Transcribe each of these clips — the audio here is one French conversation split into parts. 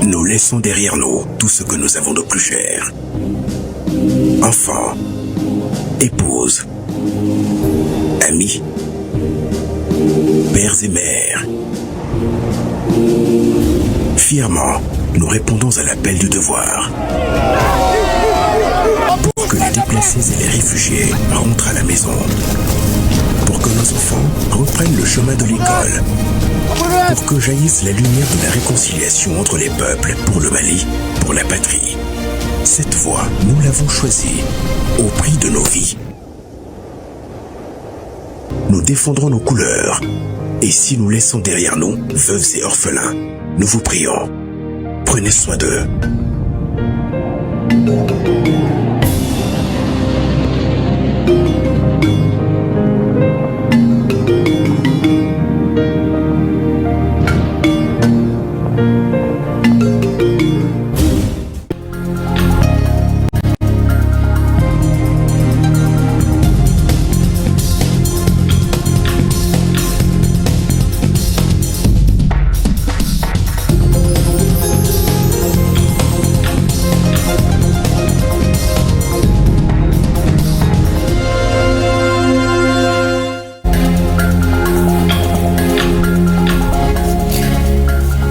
Nous laissons derrière nous tout ce que nous avons de plus cher. Enfants, épouses, amis, pères et mères. Fièrement, nous répondons à l'appel du devoir. Pour que les déplacés et les réfugiés rentrent à la maison. Pour que nos enfants reprennent le chemin de l'école. Pour que jaillisse la lumière de la réconciliation entre les peuples pour le Mali, pour la patrie. Cette voie, nous l'avons choisie au prix de nos vies. Nous défendrons nos couleurs. Et si nous laissons derrière nous veuves et orphelins, nous vous prions, prenez soin d'eux.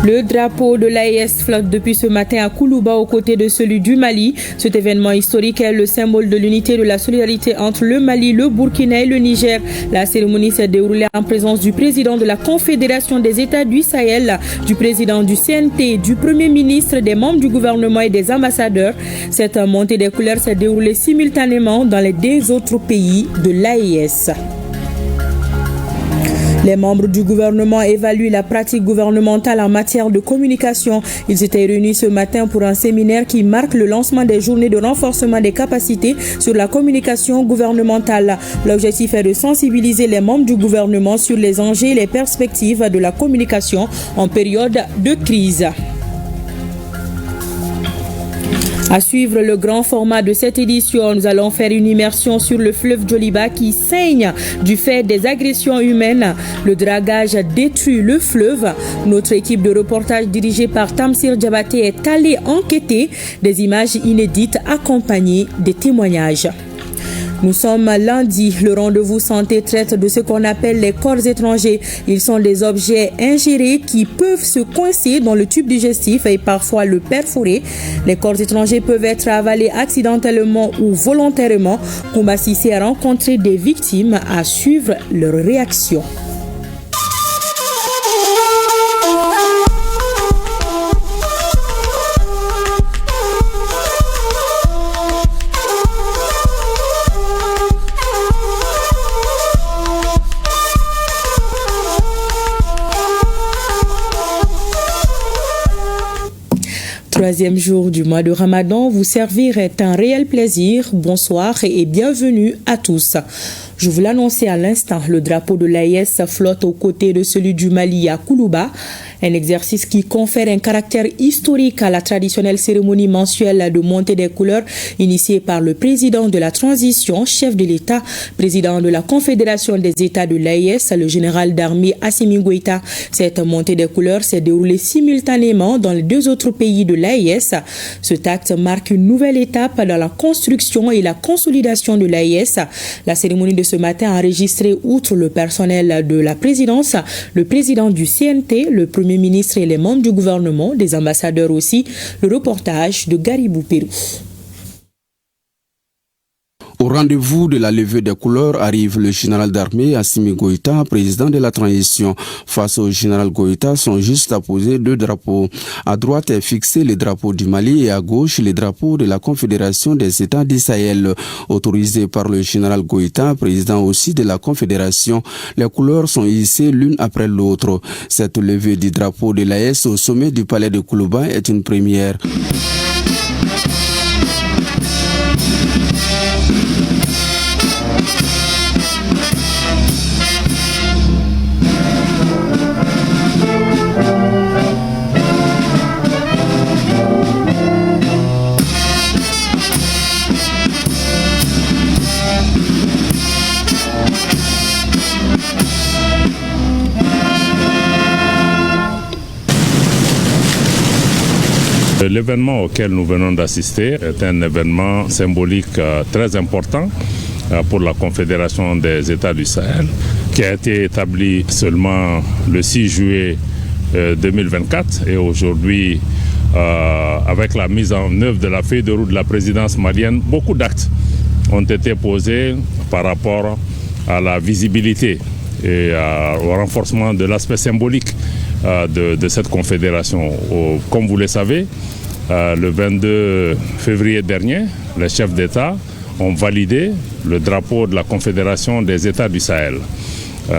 Le drapeau de l'AES flotte depuis ce matin à Koulouba aux côtés de celui du Mali. Cet événement historique est le symbole de l'unité et de la solidarité entre le Mali, le Burkina et le Niger. La cérémonie s'est déroulée en présence du président de la Confédération des États du Sahel, du président du CNT, du Premier ministre, des membres du gouvernement et des ambassadeurs. Cette montée des couleurs s'est déroulée simultanément dans les deux autres pays de l'AES. Les membres du gouvernement évaluent la pratique gouvernementale en matière de communication. Ils étaient réunis ce matin pour un séminaire qui marque le lancement des journées de renforcement des capacités sur la communication gouvernementale. L'objectif est de sensibiliser les membres du gouvernement sur les enjeux et les perspectives de la communication en période de crise. À suivre le grand format de cette édition, nous allons faire une immersion sur le fleuve Djoliba qui saigne du fait des agressions humaines. Le dragage détruit le fleuve. Notre équipe de reportage dirigée par Tamsir Diabaté est allée enquêter, des images inédites accompagnées des témoignages. Nous sommes lundi. Le rendez-vous santé traite de ce qu'on appelle les corps étrangers. Ils sont des objets ingérés qui peuvent se coincer dans le tube digestif et parfois le perforer. Les corps étrangers peuvent être avalés accidentellement ou volontairement. Koumba Sissé a rencontré des victimes à suivre leur réaction. Troisième jour du mois de Ramadan, vous servir est un réel plaisir. Bonsoir et bienvenue à tous. Je vous l'annonçais à l'instant, le drapeau de l'AES flotte aux côtés de celui du Mali à Koulouba. Un exercice qui confère un caractère historique à la traditionnelle cérémonie mensuelle de montée des couleurs initiée par le président de la transition, chef de l'État, président de la Confédération des États de l'AES, le général d'armée Assimi Goïta. Cette montée des couleurs s'est déroulée simultanément dans les deux autres pays de l'AES. Cet acte marque une nouvelle étape dans la construction et la consolidation de l'AES. La cérémonie de ce matin a enregistré, outre le personnel de la présidence, le président du CNT, le premier ministre et les membres du gouvernement, des ambassadeurs aussi. Le reportage de Garibou Pérou. Au rendez-vous de la levée des couleurs arrive le général d'armée Assimi Goïta, président de la transition. Face au général Goïta sont juste apposés deux drapeaux. À droite est fixé le drapeau du Mali et à gauche le drapeau de la Confédération des États du Sahel. Autorisé par le général Goïta, président aussi de la Confédération, les couleurs sont hissées l'une après l'autre. Cette levée du drapeau de l'AES au sommet du palais de Koulouba est une première. L'événement auquel nous venons d'assister est un événement symbolique très important pour la Confédération des États du Sahel, qui a été établie seulement le 6 juillet 2024 et aujourd'hui, avec la mise en œuvre de la feuille de route de la présidence malienne, beaucoup d'actes ont été posés par rapport à la visibilité et au renforcement de l'aspect symbolique de cette confédération. Comme vous le savez, le 22 février dernier, les chefs d'État ont validé le drapeau de la Confédération des États du Sahel.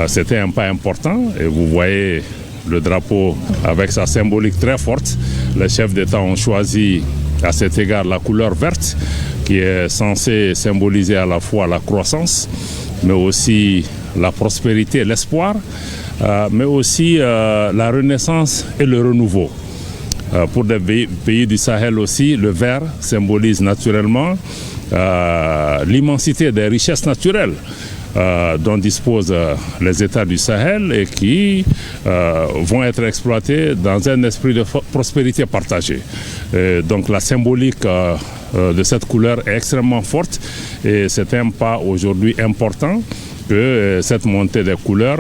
C'était un pas important et vous voyez le drapeau avec sa symbolique très forte. Les chefs d'État ont choisi à cet égard la couleur verte qui est censée symboliser à la fois la croissance, mais aussi la prospérité, l'espoir, mais aussi la renaissance et le renouveau. Pour des pays du Sahel aussi, le vert symbolise naturellement l'immensité des richesses naturelles dont disposent les États du Sahel et qui vont être exploités dans un esprit de prospérité partagée. Donc la symbolique de cette couleur est extrêmement forte et c'est un pas aujourd'hui important que cette montée des couleurs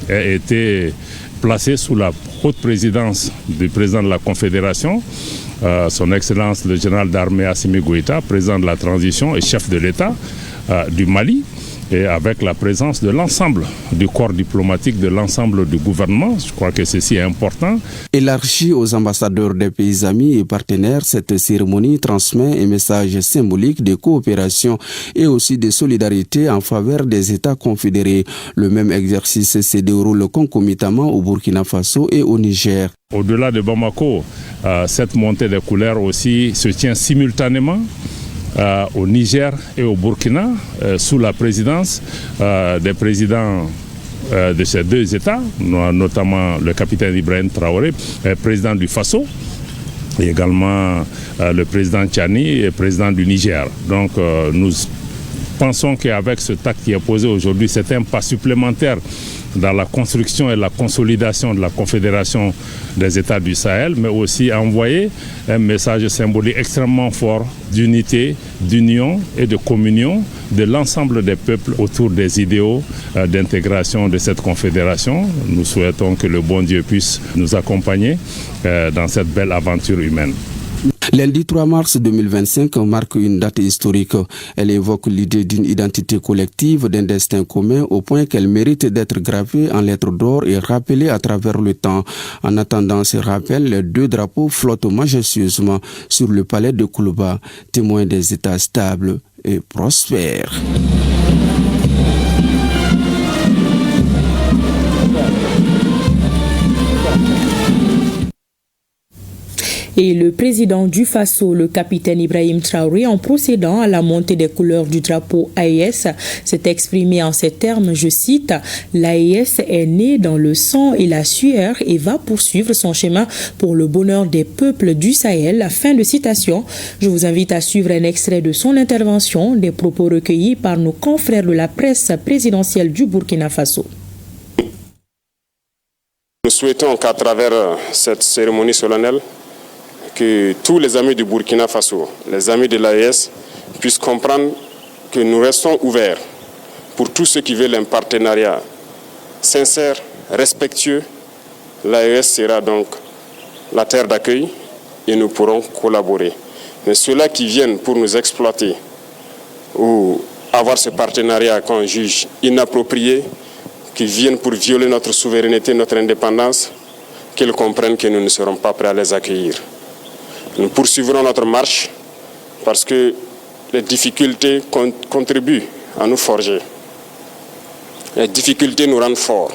ait été placée sous la haute présidence du président de la Confédération, son Excellence le général d'armée Assimi Goïta, président de la transition et chef de l'État du Mali, et avec la présence de l'ensemble du corps diplomatique, de l'ensemble du gouvernement. Je crois que ceci est important. Élargie aux ambassadeurs des pays amis et partenaires, cette cérémonie transmet un message symbolique de coopération et aussi de solidarité en faveur des États confédérés. Le même exercice se déroule concomitamment au Burkina Faso et au Niger. Au-delà de Bamako, cette montée des couleurs aussi se tient simultanément au Niger et au Burkina, sous la présidence des présidents de ces deux États, notamment le capitaine Ibrahim Traoré, président du Faso, et également le président Tchani, et président du Niger. Donc nous pensons qu'avec ce acte qui est posé aujourd'hui, c'est un pas supplémentaire dans la construction et la consolidation de la Confédération des États du Sahel, mais aussi envoyer un message symbolique extrêmement fort d'unité, d'union et de communion de l'ensemble des peuples autour des idéaux d'intégration de cette confédération. Nous souhaitons que le bon Dieu puisse nous accompagner dans cette belle aventure humaine. Lundi 3 mars 2025 marque une date historique. Elle évoque l'idée d'une identité collective, d'un destin commun au point qu'elle mérite d'être gravée en lettres d'or et rappelée à travers le temps. En attendant ce rappel, les deux drapeaux flottent majestueusement sur le palais de Koulouba, témoin des États stables et prospères. Et le président du Faso, le capitaine Ibrahim Traoré, en procédant à la montée des couleurs du drapeau AES, s'est exprimé en ces termes, je cite, « L'AES est né dans le sang et la sueur et va poursuivre son chemin pour le bonheur des peuples du Sahel ». Fin de citation. Je vous invite à suivre un extrait de son intervention, des propos recueillis par nos confrères de la presse présidentielle du Burkina Faso. Nous souhaitons qu'à travers cette cérémonie solennelle, que tous les amis du Burkina Faso, les amis de l'AES, puissent comprendre que nous restons ouverts pour tous ceux qui veulent un partenariat sincère, respectueux. L'AES sera donc la terre d'accueil et nous pourrons collaborer. Mais ceux-là qui viennent pour nous exploiter ou avoir ce partenariat qu'on juge inapproprié, qui viennent pour violer notre souveraineté, notre indépendance, qu'ils comprennent que nous ne serons pas prêts à les accueillir. Nous poursuivrons notre marche parce que les difficultés contribuent à nous forger. Les difficultés nous rendent forts.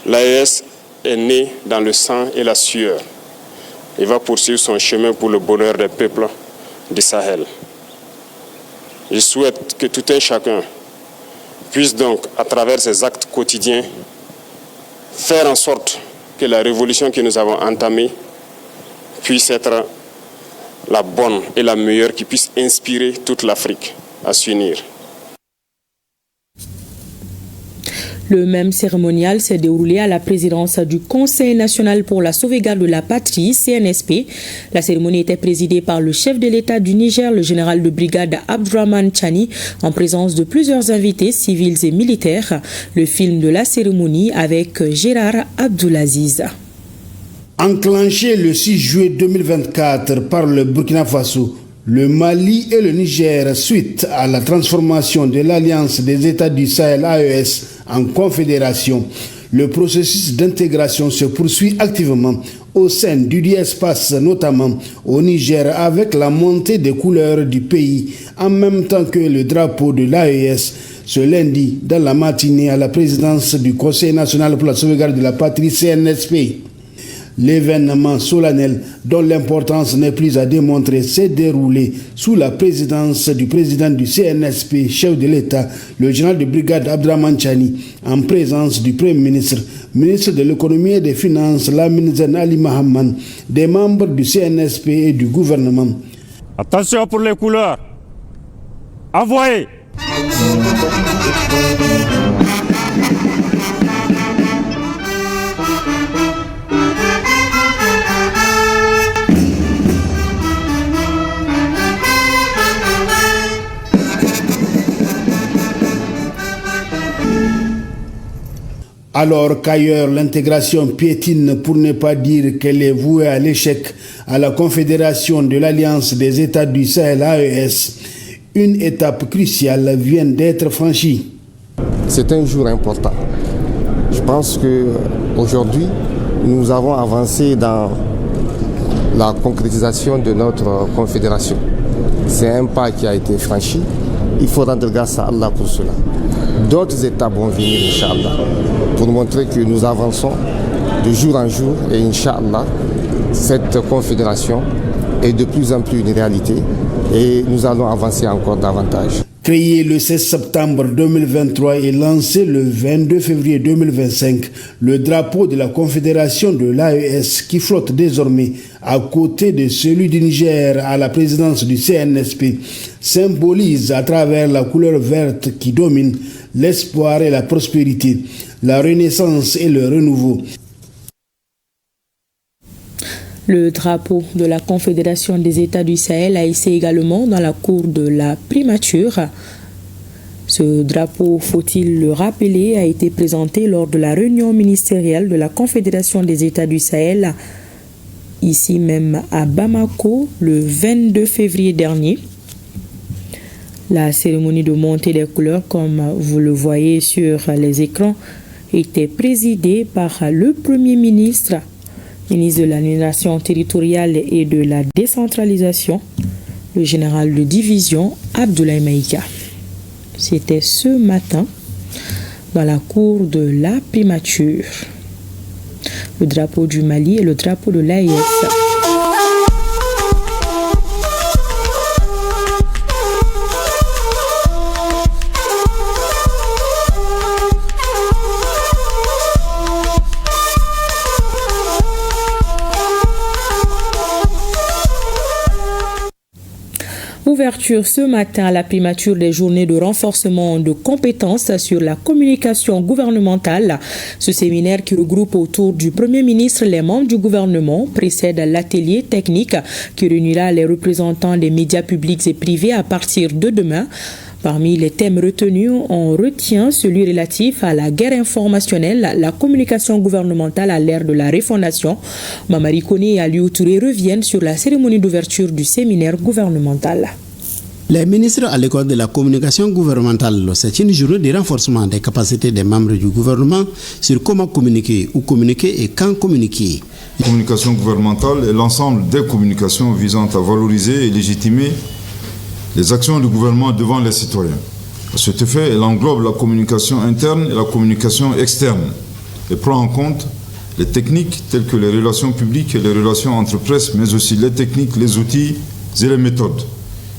L'AES est né dans le sang et la sueur. Il va poursuivre son chemin pour le bonheur des peuples du Sahel. Je souhaite que tout un chacun puisse donc, à travers ses actes quotidiens, faire en sorte que la révolution que nous avons entamée puisse être la bonne et la meilleure, qui puisse inspirer toute l'Afrique à s'unir. Le même cérémonial s'est déroulé à la présidence du Conseil national pour la sauvegarde de la patrie, CNSP. La cérémonie était présidée par le chef de l'État du Niger, le général de brigade Abdourahmane Tchani, en présence de plusieurs invités civils et militaires. Le film de la cérémonie avec Gérard Abdoulaziz. Enclenché le 6 juillet 2024 par le Burkina Faso, le Mali et le Niger suite à la transformation de l'Alliance des États du Sahel AES en confédération, le processus d'intégration se poursuit activement au sein du espace, notamment au Niger, avec la montée des couleurs du pays en même temps que le drapeau de l'AES ce lundi dans la matinée à la présidence du Conseil national pour la sauvegarde de la patrie CNSP. L'événement solennel, dont l'importance n'est plus à démontrer, s'est déroulé sous la présidence du président du CNSP, chef de l'État, le général de brigade Abdourahmane Tchani, en présence du Premier ministre, ministre de l'économie et des finances, Lamine Zen Ali Mahaman, des membres du CNSP et du gouvernement. Attention pour les couleurs. Envoyez! Alors qu'ailleurs l'intégration piétine, pour ne pas dire qu'elle est vouée à l'échec, à la Confédération de l'Alliance des États du Sahel AES, une étape cruciale vient d'être franchie. C'est un jour important. Je pense qu'aujourd'hui, nous avons avancé dans la concrétisation de notre confédération. C'est un pas qui a été franchi. Il faut rendre grâce à Allah pour cela. D'autres étapes vont venir, Inch'Allah, pour montrer que nous avançons de jour en jour et Inch'Allah, cette confédération est de plus en plus une réalité et nous allons avancer encore davantage. Créé le 16 septembre 2023 et lancé le 22 février 2025, le drapeau de la Confédération de l'AES qui flotte désormais à côté de celui du Niger à la présidence du CNSP symbolise à travers la couleur verte qui domine l'espoir et la prospérité, la renaissance et le renouveau. Le drapeau de la Confédération des États du Sahel a hissé également dans la cour de la primature. Ce drapeau, faut-il le rappeler, a été présenté lors de la réunion ministérielle de la Confédération des États du Sahel, ici même à Bamako, le 22 février dernier. La cérémonie de montée des couleurs, comme vous le voyez sur les écrans, était présidée par le Premier ministre de l'administration territoriale et de la décentralisation, le général de division Abdoulaye Maïga. C'était ce matin dans la cour de la primature. Le drapeau du Mali et le drapeau de l'AES. Ouverture ce matin à la primature des journées de renforcement de compétences sur la communication gouvernementale. Ce séminaire qui regroupe autour du Premier ministre les membres du gouvernement précède l'atelier technique qui réunira les représentants des médias publics et privés à partir de demain. Parmi les thèmes retenus, on retient celui relatif à la guerre informationnelle, la communication gouvernementale à l'ère de la refondation. Mamari Koné et Aliou Touré reviennent sur la cérémonie d'ouverture du séminaire gouvernemental. Les ministres à l'école de la communication gouvernementale, c'est une journée de renforcement des capacités des membres du gouvernement sur comment communiquer, où communiquer et quand communiquer. La communication gouvernementale est l'ensemble des communications visant à valoriser et légitimer les actions du gouvernement devant les citoyens. À cet effet, elle englobe la communication interne et la communication externe et prend en compte les techniques telles que les relations publiques et les relations entre presse, mais aussi les techniques, les outils et les méthodes.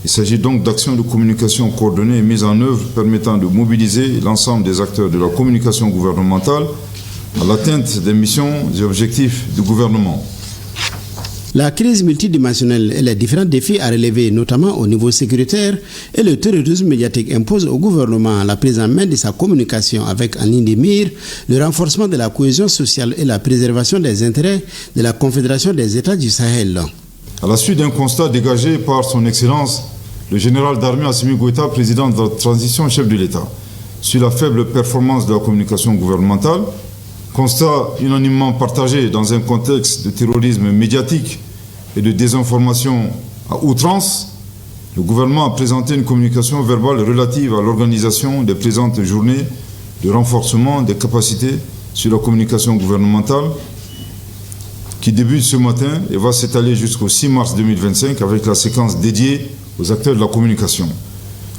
Il s'agit donc d'actions de communication coordonnées et mises en œuvre permettant de mobiliser l'ensemble des acteurs de la communication gouvernementale à l'atteinte des missions et objectifs du gouvernement. La crise multidimensionnelle et les différents défis à relever, notamment au niveau sécuritaire, et le terrorisme médiatique imposent au gouvernement la prise en main de sa communication avec en ligne de mire le renforcement de la cohésion sociale et la préservation des intérêts de la Confédération des États du Sahel. À la suite d'un constat dégagé par son Excellence, le général d'armée Assimi Goïta, président de la transition, chef de l'État, sur la faible performance de la communication gouvernementale, constat unanimement partagé dans un contexte de terrorisme médiatique et de désinformation à outrance, le gouvernement a présenté une communication verbale relative à l'organisation des présentes journées de renforcement des capacités sur la communication gouvernementale qui débute ce matin et va s'étaler jusqu'au 6 mars 2025 avec la séquence dédiée aux acteurs de la communication.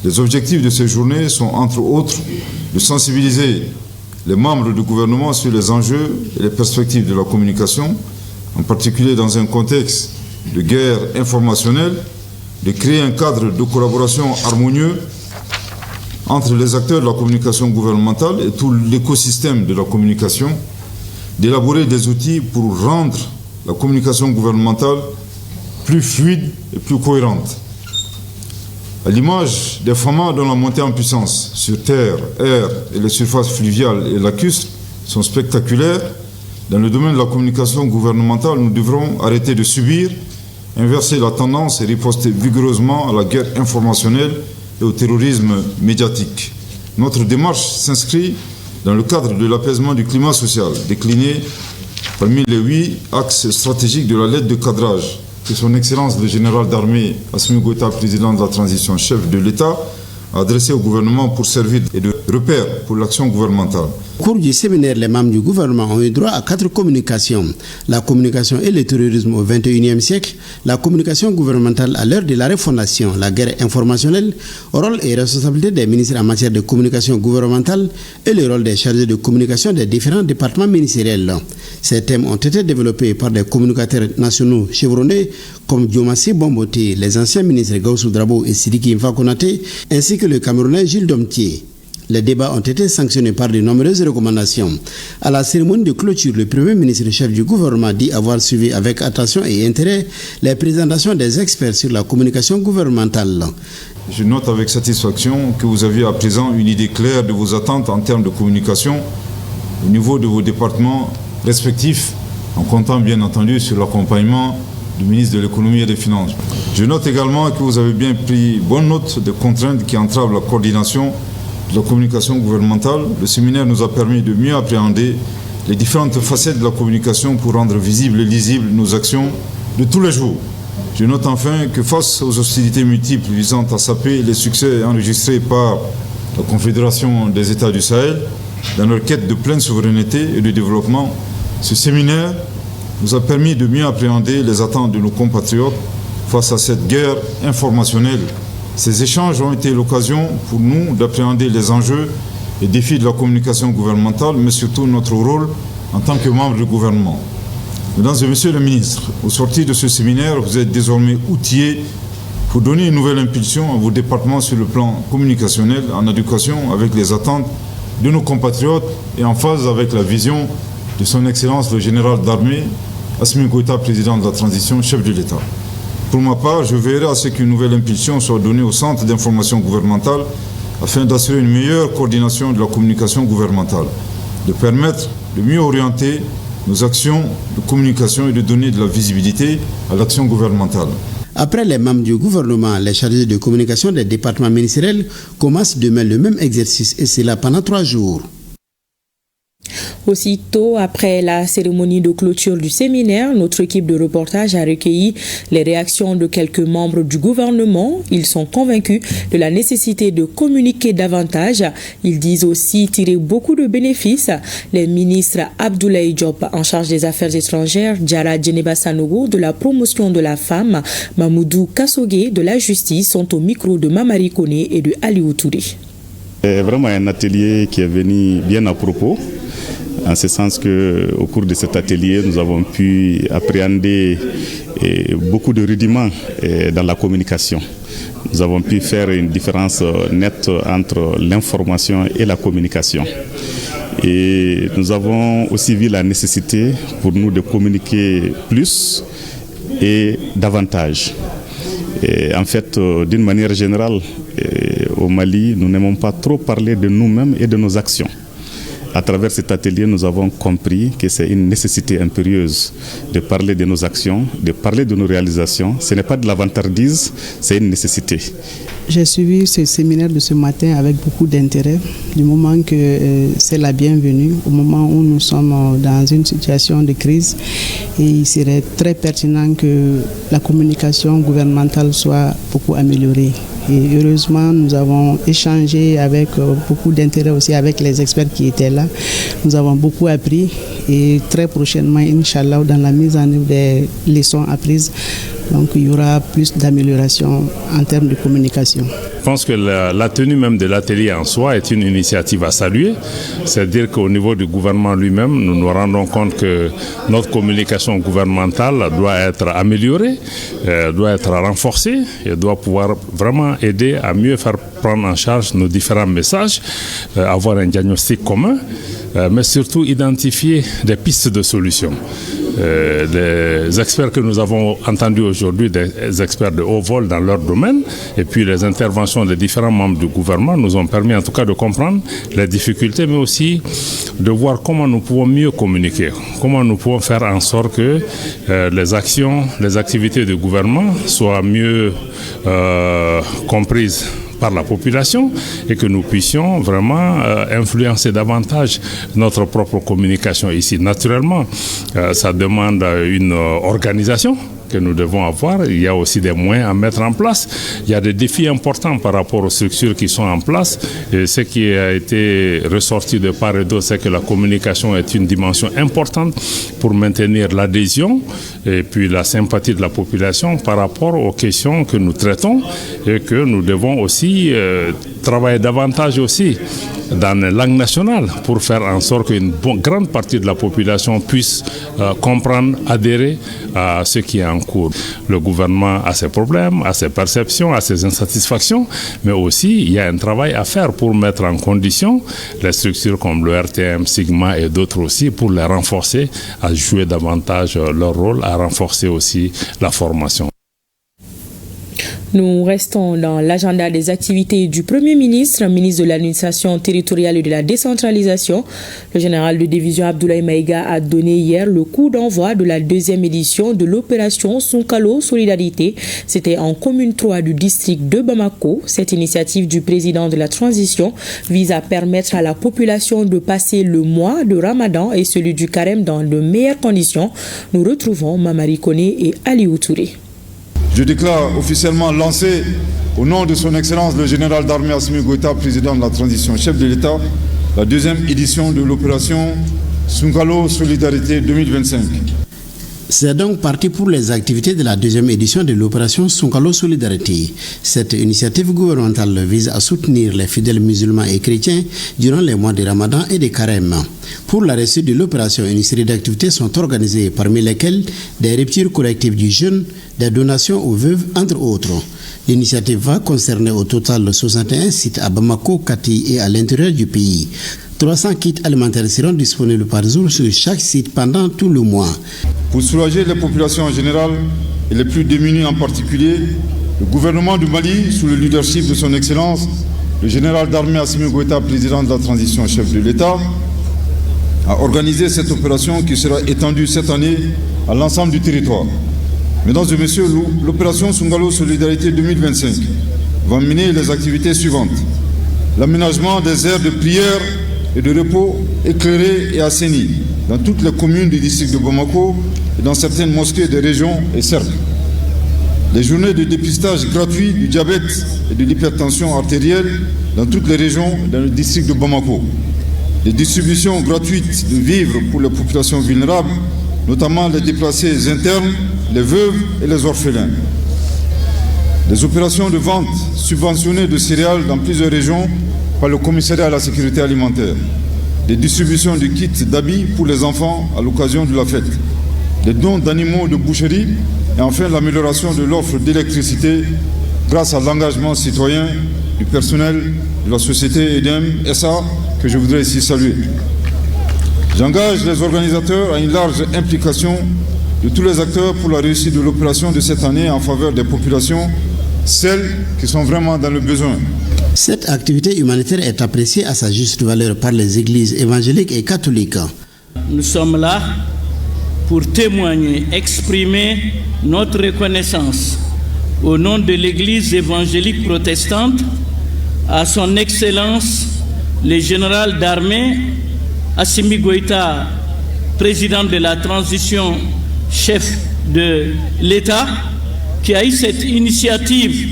Les objectifs de ces journées sont entre autres de sensibiliser les membres du gouvernement sur les enjeux et les perspectives de la communication, en particulier dans un contexte de guerre informationnelle, de créer un cadre de collaboration harmonieux entre les acteurs de la communication gouvernementale et tout l'écosystème de la communication, d'élaborer des outils pour rendre la communication gouvernementale plus fluide et plus cohérente. À l'image des formats dont la montée en puissance sur terre, air et les surfaces fluviales et lacustres sont spectaculaires, dans le domaine de la communication gouvernementale, nous devrons arrêter de subir, inverser la tendance et riposter vigoureusement à la guerre informationnelle et au terrorisme médiatique. Notre démarche s'inscrit dans le cadre de l'apaisement du climat social, décliné parmi les 8 axes stratégiques de la lettre de cadrage que son Excellence le général d'armée Assimi Goïta, président de la transition, chef de l'État, a adressé au gouvernement pour servir de repère pour l'action gouvernementale. Au cours du séminaire, les membres du gouvernement ont eu droit à 4 communications. La communication et le terrorisme au XXIe siècle, la communication gouvernementale à l'heure de la refondation, la guerre informationnelle, rôle et responsabilité des ministres en matière de communication gouvernementale et le rôle des chargés de communication des différents départements ministériels. Ces thèmes ont été développés par des communicateurs nationaux chevronnés comme Diomassi Bomboté, les anciens ministres Gaussou Drabo et Sidiki Mfa Konaté, ainsi que le Camerounais Gilles Domtier. Les débats ont été sanctionnés par de nombreuses recommandations. À la cérémonie de clôture, le Premier ministre chef du gouvernement dit avoir suivi avec attention et intérêt les présentations des experts sur la communication gouvernementale. Je note avec satisfaction que vous aviez à présent une idée claire de vos attentes en termes de communication au niveau de vos départements respectifs, en comptant bien entendu sur l'accompagnement du ministre de l'économie et des finances. Je note également que vous avez bien pris bonne note des contraintes qui entravent la coordination de la communication gouvernementale. Le séminaire nous a permis de mieux appréhender les différentes facettes de la communication pour rendre visibles et lisibles nos actions de tous les jours. Je note enfin que face aux hostilités multiples visant à saper les succès enregistrés par la Confédération des États du Sahel dans leur quête de pleine souveraineté et de développement, ce séminaire nous a permis de mieux appréhender les attentes de nos compatriotes face à cette guerre informationnelle. Ces échanges ont été l'occasion pour nous d'appréhender les enjeux et défis de la communication gouvernementale, mais surtout notre rôle en tant que membre du gouvernement. Mesdames et Messieurs les ministres, au sortir de ce séminaire, vous êtes désormais outillés pour donner une nouvelle impulsion à vos départements sur le plan communicationnel, en adéquation avec les attentes de nos compatriotes et en phase avec la vision de son Excellence le général d'armée Assimi Goïta, président de la transition, chef de l'État. Pour ma part, je veillerai à ce qu'une nouvelle impulsion soit donnée au centre d'information gouvernementale afin d'assurer une meilleure coordination de la communication gouvernementale, de permettre de mieux orienter nos actions de communication et de donner de la visibilité à l'action gouvernementale. Après les membres du gouvernement, les chargés de communication des départements ministériels commencent demain le même exercice et c'est là pendant 3 jours. Aussitôt après la cérémonie de clôture du séminaire, notre équipe de reportage a recueilli les réactions de quelques membres du gouvernement. Ils sont convaincus de la nécessité de communiquer davantage. Ils disent aussi tirer beaucoup de bénéfices. Les ministres Abdoulaye Diop en charge des affaires étrangères, Diarra Djeneba Sanogo de la promotion de la femme, Mamoudou Kassogué de la justice sont au micro de Mamari Koné et de Aliou Touré. C'est vraiment un atelier qui est venu bien à propos. En ce sens qu'au cours de cet atelier, nous avons pu appréhender beaucoup de rudiments dans la communication. Nous avons pu faire une différence nette entre l'information et la communication. Et nous avons aussi vu la nécessité pour nous de communiquer plus et davantage. Et en fait, d'une manière générale, au Mali, nous n'aimons pas trop parler de nous-mêmes et de nos actions. À travers cet atelier, nous avons compris que c'est une nécessité impérieuse de parler de nos actions, de parler de nos réalisations. Ce n'est pas de la vantardise, c'est une nécessité. J'ai suivi ce séminaire de ce matin avec beaucoup d'intérêt, du moment que c'est la bienvenue, au moment où nous sommes dans une situation de crise. Et il serait très pertinent que la communication gouvernementale soit beaucoup améliorée. Et heureusement, nous avons échangé avec beaucoup d'intérêt aussi avec les experts qui étaient là. Nous avons beaucoup appris et très prochainement, Inch'Allah, dans la mise en œuvre des leçons apprises, donc il y aura plus d'amélioration en termes de communication. Je pense que la tenue même de l'atelier en soi est une initiative à saluer. C'est-à-dire qu'au niveau du gouvernement lui-même, nous nous rendons compte que notre communication gouvernementale doit être améliorée, doit être renforcée et doit pouvoir vraiment aider à mieux faire prendre en charge nos différents messages, avoir un diagnostic commun, mais surtout identifier des pistes de solutions. Les experts que nous avons entendus aujourd'hui, des experts de haut vol dans leur domaine, et puis les interventions des différents membres du gouvernement nous ont permis en tout cas de comprendre les difficultés, mais aussi de voir comment nous pouvons mieux communiquer, comment nous pouvons faire en sorte que les actions, les activités du gouvernement soient mieux comprises par la population et que nous puissions vraiment influencer davantage notre propre communication ici. Naturellement, ça demande une organisation que nous devons avoir. Il y a aussi des moyens à mettre en place. Il y a des défis importants par rapport aux structures qui sont en place. Et ce qui a été ressorti de part et d'autre, c'est que la communication est une dimension importante pour maintenir l'adhésion et puis la sympathie de la population par rapport aux questions que nous traitons et que nous devons aussi travailler davantage aussi dans les langues nationales pour faire en sorte qu'une grande partie de la population puisse comprendre, adhérer à ce qui est en cours. Le gouvernement a ses problèmes, a ses perceptions, a ses insatisfactions, mais aussi il y a un travail à faire pour mettre en condition les structures comme le RTM, Sigma et d'autres aussi pour les renforcer, à jouer davantage leur rôle, à renforcer aussi la formation. Nous restons dans l'agenda des activités du Premier ministre, ministre de l'administration territoriale et de la décentralisation. Le général de division Abdoulaye Maïga a donné hier le coup d'envoi de la deuxième édition de l'opération Sonkalo Solidarité. C'était en commune 3 du district de Bamako. Cette initiative du président de la transition vise à permettre à la population de passer le mois de Ramadan et celui du Carême dans de meilleures conditions. Nous retrouvons Mamari Koné et Aliou Touré. Je déclare officiellement lancé au nom de son Excellence le général d'armée Assimi Goïta, président de la transition, chef de l'État, la deuxième édition de l'opération Sonkalo Solidarité 2025. C'est donc parti pour les activités de la deuxième édition de l'opération Sonkalo Solidarité. Cette initiative gouvernementale vise à soutenir les fidèles musulmans et chrétiens durant les mois de Ramadan et de Carême. Pour la réussite de l'opération, une série d'activités sont organisées, parmi lesquelles des ruptures collectives du jeûne, des donations aux veuves, entre autres. L'initiative va concerner au total 61 sites à Bamako, Kati et à l'intérieur du pays. 300 kits alimentaires seront disponibles par jour sur chaque site pendant tout le mois. Pour soulager les populations en général et les plus démunis en particulier, le gouvernement du Mali, sous le leadership de son Excellence, le général d'armée Assimi Goïta, président de la transition, chef de l'État, a organisé cette opération qui sera étendue cette année à l'ensemble du territoire. Mesdames et messieurs, l'opération Sonkalo Solidarité 2025 va mener les activités suivantes. L'aménagement des aires de prière et de repos éclairées et assainies dans toutes les communes du district de Bamako et dans certaines mosquées des régions et cercles. Les journées de dépistage gratuit du diabète et de l'hypertension artérielle dans toutes les régions dans le district de Bamako. Les distributions gratuites de vivres pour les populations vulnérables, notamment les déplacés internes, les veuves et les orphelins. Des opérations de vente subventionnées de céréales dans plusieurs régions par le commissariat à la sécurité alimentaire. Des distributions de kits d'habits pour les enfants à l'occasion de la fête. Des dons d'animaux de boucherie et enfin l'amélioration de l'offre d'électricité grâce à l'engagement citoyen du personnel de la société EDEM SA que je voudrais ici saluer. J'engage les organisateurs à une large implication de tous les acteurs pour la réussite de l'opération de cette année en faveur des populations, celles qui sont vraiment dans le besoin. Cette activité humanitaire est appréciée à sa juste valeur par les églises évangéliques et catholiques. Nous sommes là pour témoigner, exprimer notre reconnaissance au nom de l'Église évangélique protestante à son Excellence le général d'armée Assimi Goïta, président de la transition, chef de l'État, qui a eu cette initiative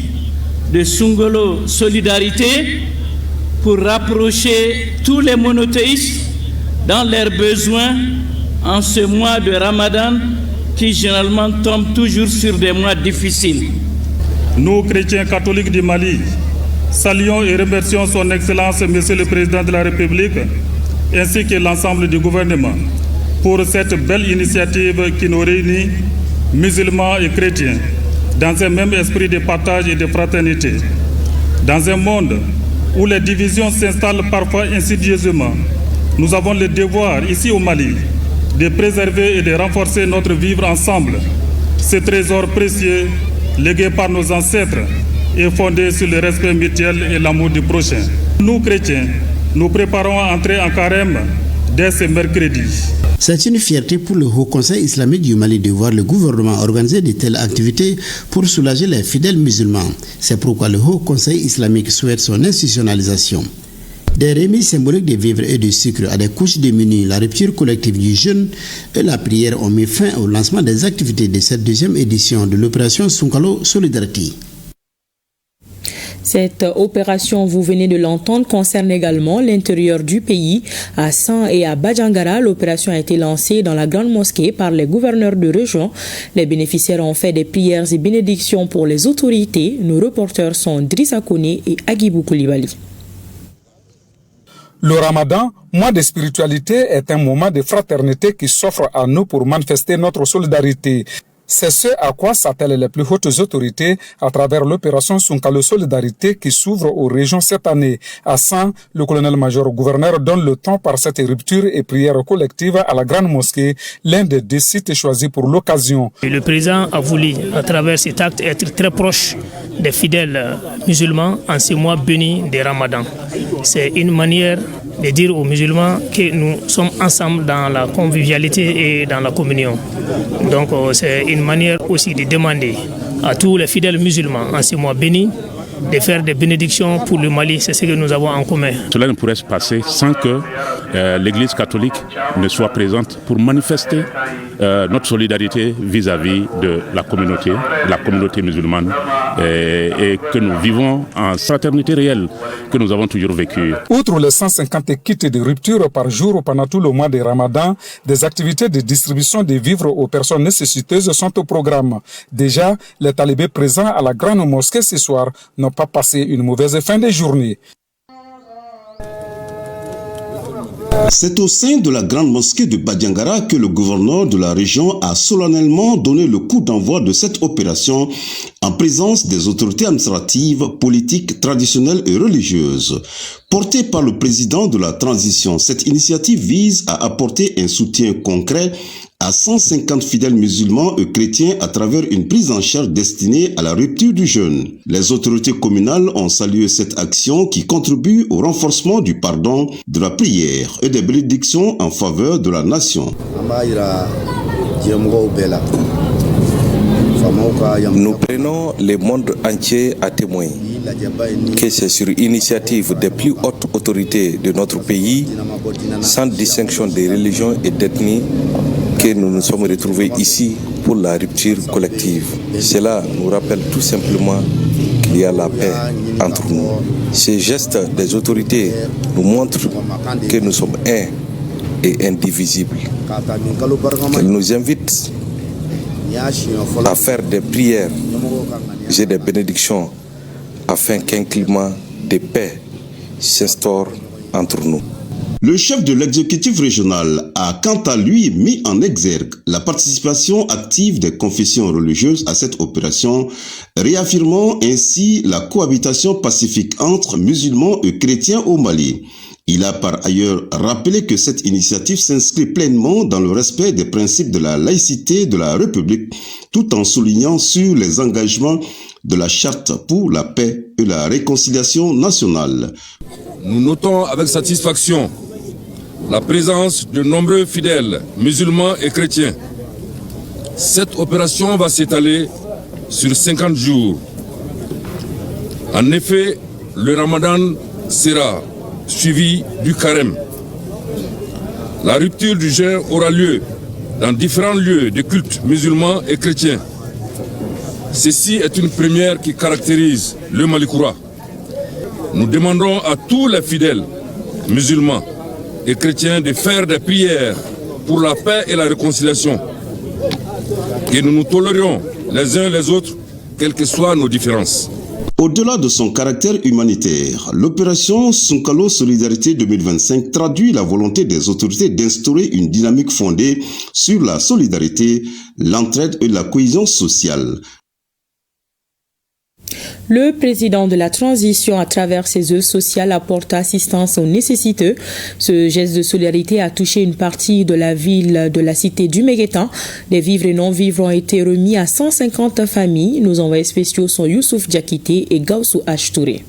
de Sungolo Solidarité pour rapprocher tous les monothéistes dans leurs besoins en ce mois de Ramadan qui généralement tombe toujours sur des mois difficiles. Nous, chrétiens catholiques du Mali, saluons et remercions son Excellence, Monsieur le Président de la République, ainsi que l'ensemble du gouvernement, pour cette belle initiative qui nous réunit, musulmans et chrétiens, dans un même esprit de partage et de fraternité. Dans un monde où les divisions s'installent parfois insidieusement, nous avons le devoir, ici au Mali, de préserver et de renforcer notre vivre ensemble, ce trésor précieux légué par nos ancêtres et fondé sur le respect mutuel et l'amour du prochain. Nous, chrétiens, nous préparons à entrer en carême dès ce mercredi. C'est une fierté pour le Haut Conseil islamique du Mali de voir le gouvernement organiser de telles activités pour soulager les fidèles musulmans. C'est pourquoi le Haut Conseil islamique souhaite son institutionnalisation. Des remises symboliques de vivres et de sucre à des couches démunies, la rupture collective du jeûne et la prière ont mis fin au lancement des activités de cette deuxième édition de l'opération Sungalo Solidarity. Cette opération, vous venez de l'entendre, concerne également l'intérieur du pays. À San et à Badjangara, l'opération a été lancée dans la grande mosquée par les gouverneurs de région. Les bénéficiaires ont fait des prières et bénédictions pour les autorités. Nos reporters sont Drissa Kone et Agibou Koulibaly. Le Ramadan, mois de spiritualité, est un moment de fraternité qui s'offre à nous pour manifester notre solidarité. C'est ce à quoi s'attellent les plus hautes autorités à travers l'opération Sungalo Solidarité qui s'ouvre aux régions cette année. À San, le colonel-major gouverneur donne le temps par cette rupture et prière collective à la grande mosquée, l'un des deux sites choisis pour l'occasion. Le président a voulu, à travers cet acte, être très proche des fidèles musulmans en ce mois béni de Ramadan. C'est une manière de dire aux musulmans que nous sommes ensemble dans la convivialité et dans la communion. Donc c'est une manière aussi de demander à tous les fidèles musulmans en ce mois béni de faire des bénédictions pour le Mali, c'est ce que nous avons en commun. Cela ne pourrait se passer sans que l'Église catholique ne soit présente pour manifester notre solidarité vis-à-vis de la communauté musulmane et que nous vivons en fraternité réelle que nous avons toujours vécue. Outre les 150 kits de rupture par jour pendant tout le mois de Ramadan, des activités de distribution de vivres aux personnes nécessiteuses sont au programme. Déjà, les talibés présents à la grande mosquée ce soir n'ont pas passé une mauvaise fin de journée. C'est au sein de la grande mosquée de Badjangara que le gouverneur de la région a solennellement donné le coup d'envoi de cette opération en présence des autorités administratives, politiques, traditionnelles et religieuses. Portée par le président de la transition, cette initiative vise à apporter un soutien concret à 150 fidèles musulmans et chrétiens à travers une prise en charge destinée à la rupture du jeûne. Les autorités communales ont salué cette action qui contribue au renforcement du pardon, de la prière et des bénédictions en faveur de la nation. Nous prenons le monde entier à témoin que c'est sur initiative des plus hautes autorités de notre pays, sans distinction des religions et d'ethnie, que nous nous sommes retrouvés ici pour la rupture collective. Cela nous rappelle tout simplement qu'il y a la paix entre nous. Ces gestes des autorités nous montrent que nous sommes un et indivisibles. Qu'elles nous invitent à faire des prières et des bénédictions afin qu'un climat de paix s'instaure entre nous. Le chef de l'exécutif régional a quant à lui mis en exergue la participation active des confessions religieuses à cette opération, réaffirmant ainsi la cohabitation pacifique entre musulmans et chrétiens au Mali. Il a par ailleurs rappelé que cette initiative s'inscrit pleinement dans le respect des principes de la laïcité de la République, tout en soulignant sur les engagements de la Charte pour la paix et la réconciliation nationale. Nous notons avec satisfaction la présence de nombreux fidèles musulmans et chrétiens. Cette opération va s'étaler sur 50 jours. En effet, le Ramadan sera suivi du carême. La rupture du jeûne aura lieu dans différents lieux de culte musulmans et chrétiens. Ceci est une première qui caractérise le Mali Koura. Nous demandons à tous les fidèles musulmans et chrétiens de faire des prières pour la paix et la réconciliation. Et nous nous tolérions les uns les autres, quelles que soient nos différences. Au-delà de son caractère humanitaire, l'opération Sunkalo Solidarité 2025 traduit la volonté des autorités d'instaurer une dynamique fondée sur la solidarité, l'entraide et la cohésion sociale. Le président de la transition, à travers ses œuvres sociales, apporte assistance aux nécessiteux. Ce geste de solidarité a touché une partie de la ville de la cité du Méguétan. Des vivres et non-vivres ont été remis à 150 familles. Nos envoyés spéciaux sont Youssouf Diakité et Gaussou Achtouré.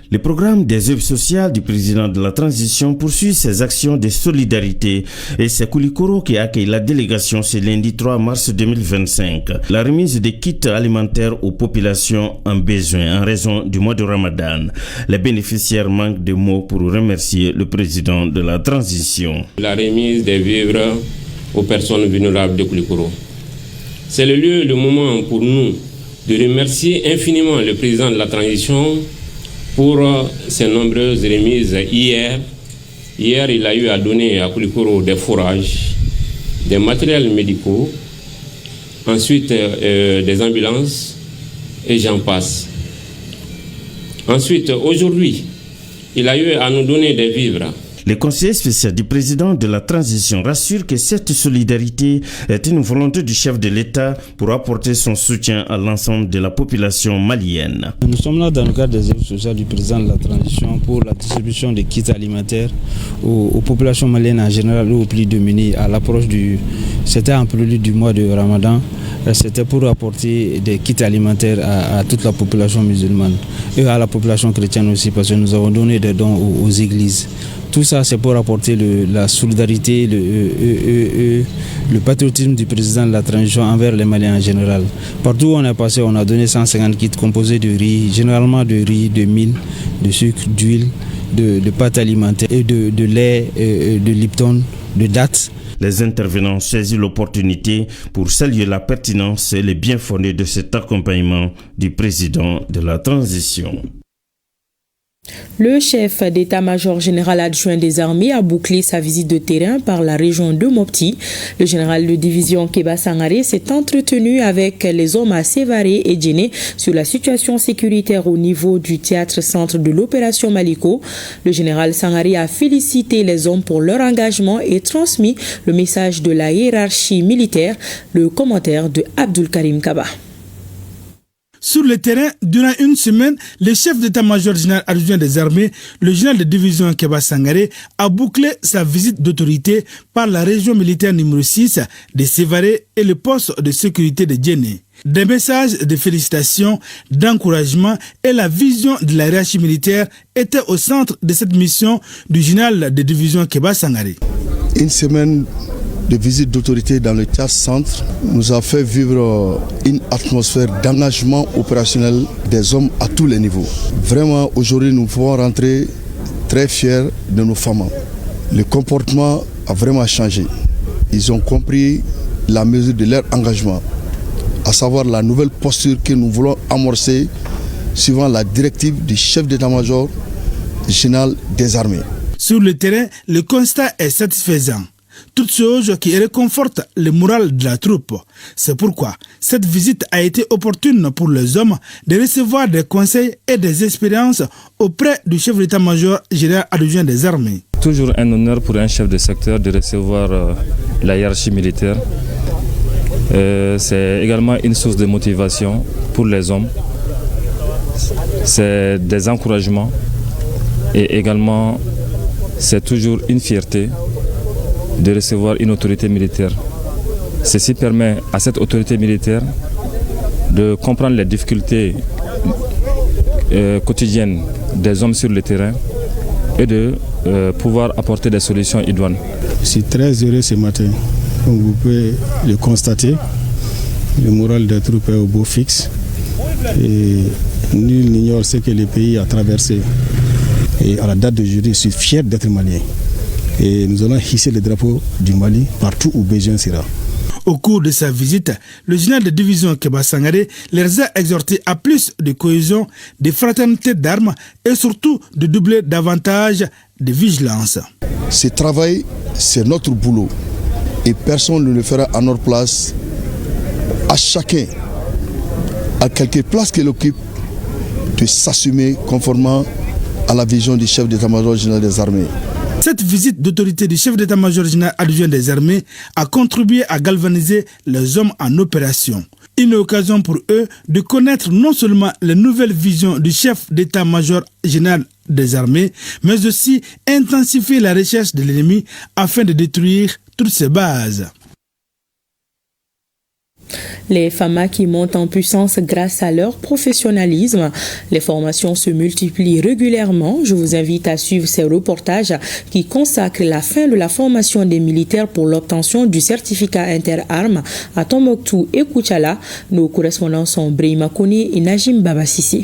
Le programme des œuvres sociales du président de la transition poursuit ses actions de solidarité et c'est Koulikoro qui accueille la délégation ce lundi 3 mars 2025. La remise des kits alimentaires aux populations en besoin en raison du mois de Ramadan. Les bénéficiaires manquent de mots pour remercier le président de la transition. La remise des vivres aux personnes vulnérables de Koulikoro. C'est le lieu, le moment pour nous de remercier infiniment le président de la transition pour ces nombreuses remises hier. Hier, il a eu à donner à Koulikoro des fourrages, des matériels médicaux, ensuite des ambulances, et j'en passe. Ensuite, aujourd'hui, il a eu à nous donner des vivres. Le conseiller spécial du président de la transition rassure que cette solidarité est une volonté du chef de l'État pour apporter son soutien à l'ensemble de la population malienne. Nous sommes là dans le cadre des œuvres sociales du président de la transition pour la distribution des kits alimentaires aux populations maliennes en général ou aux plus démunis à l'approche c'était en prélude du mois de Ramadan. C'était pour apporter des kits alimentaires à toute la population musulmane et à la population chrétienne aussi parce que nous avons donné des dons aux églises. Tout ça, c'est pour apporter la solidarité, le patriotisme du président de la transition envers les Maliens en général. Partout où on est passé, on a donné 150 kits composés de riz, généralement de riz, de mil, de sucre, d'huile, de pâtes alimentaires, et de lait, de Lipton, de dattes. Les intervenants saisissent l'opportunité pour saluer la pertinence et les bien fondés de cet accompagnement du président de la transition. Le chef d'état-major général adjoint des armées a bouclé sa visite de terrain par la région de Mopti. Le général de division Keba Sangaré s'est entretenu avec les hommes à Sévaré et Djéné sur la situation sécuritaire au niveau du théâtre-centre de l'opération Maliko. Le général Sangaré a félicité les hommes pour leur engagement et transmis le message de la hiérarchie militaire. Le commentaire de Abdul Karim Kaba. Sur le terrain, durant une semaine, le chef d'état-major général adjoint des armées, le général de division Keba Sangaré, a bouclé sa visite d'autorité par la région militaire numéro 6 de Sévaré et le poste de sécurité de Djéné. Des messages de félicitations, d'encouragement et la vision de la hiérarchie militaire étaient au centre de cette mission du général de division Keba Sangaré. Une semaine de visite d'autorité dans le théâtre-centre nous a fait vivre une atmosphère d'engagement opérationnel des hommes à tous les niveaux. Vraiment, aujourd'hui, nous pouvons rentrer très fiers de nos femmes. Le comportement a vraiment changé. Ils ont compris la mesure de leur engagement, à savoir la nouvelle posture que nous voulons amorcer suivant la directive du chef d'état-major général des armées. Sur le terrain, le constat est satisfaisant. Toutes choses qui réconfortent le moral de la troupe. C'est pourquoi cette visite a été opportune pour les hommes de recevoir des conseils et des expériences auprès du chef d'état-major général adjoint des armées. Toujours un honneur pour un chef de secteur de recevoir la hiérarchie militaire. C'est également une source de motivation pour les hommes. C'est des encouragements Et également, c'est toujours une fierté de recevoir une autorité militaire. Ceci permet à cette autorité militaire de comprendre les difficultés quotidiennes des hommes sur le terrain et de pouvoir apporter des solutions idoines. Je suis très heureux ce matin. Comme vous pouvez le constater, le moral des troupes est au beau fixe. Et nul n'ignore ce que le pays a traversé. Et à la date d'aujourd'hui, je suis fier d'être malien. Et nous allons hisser le drapeau du Mali partout où besoin sera. Au cours de sa visite, le général de division Keba Sangaré les a exhortés à plus de cohésion, de fraternité d'armes et surtout de doubler davantage de vigilance. Ce travail, c'est notre boulot et personne ne le fera à notre place. À chacun, à quelque place qu'il occupe, de s'assumer conformément à la vision du chef d'état-major général des armées. Cette visite d'autorité du chef d'état-major général adjoint des armées a contribué à galvaniser les hommes en opération. Une occasion pour eux de connaître non seulement les nouvelles visions du chef d'état-major général des armées, mais aussi intensifier la recherche de l'ennemi afin de détruire toutes ses bases. Les FAMA qui montent en puissance grâce à leur professionnalisme. Les formations se multiplient régulièrement. Je vous invite à suivre ces reportages qui consacrent la fin de la formation des militaires pour l'obtention du certificat interarmes à Tombouctou et Koutchala. Nos correspondants sont Brahima Kone et Najim Babasisi.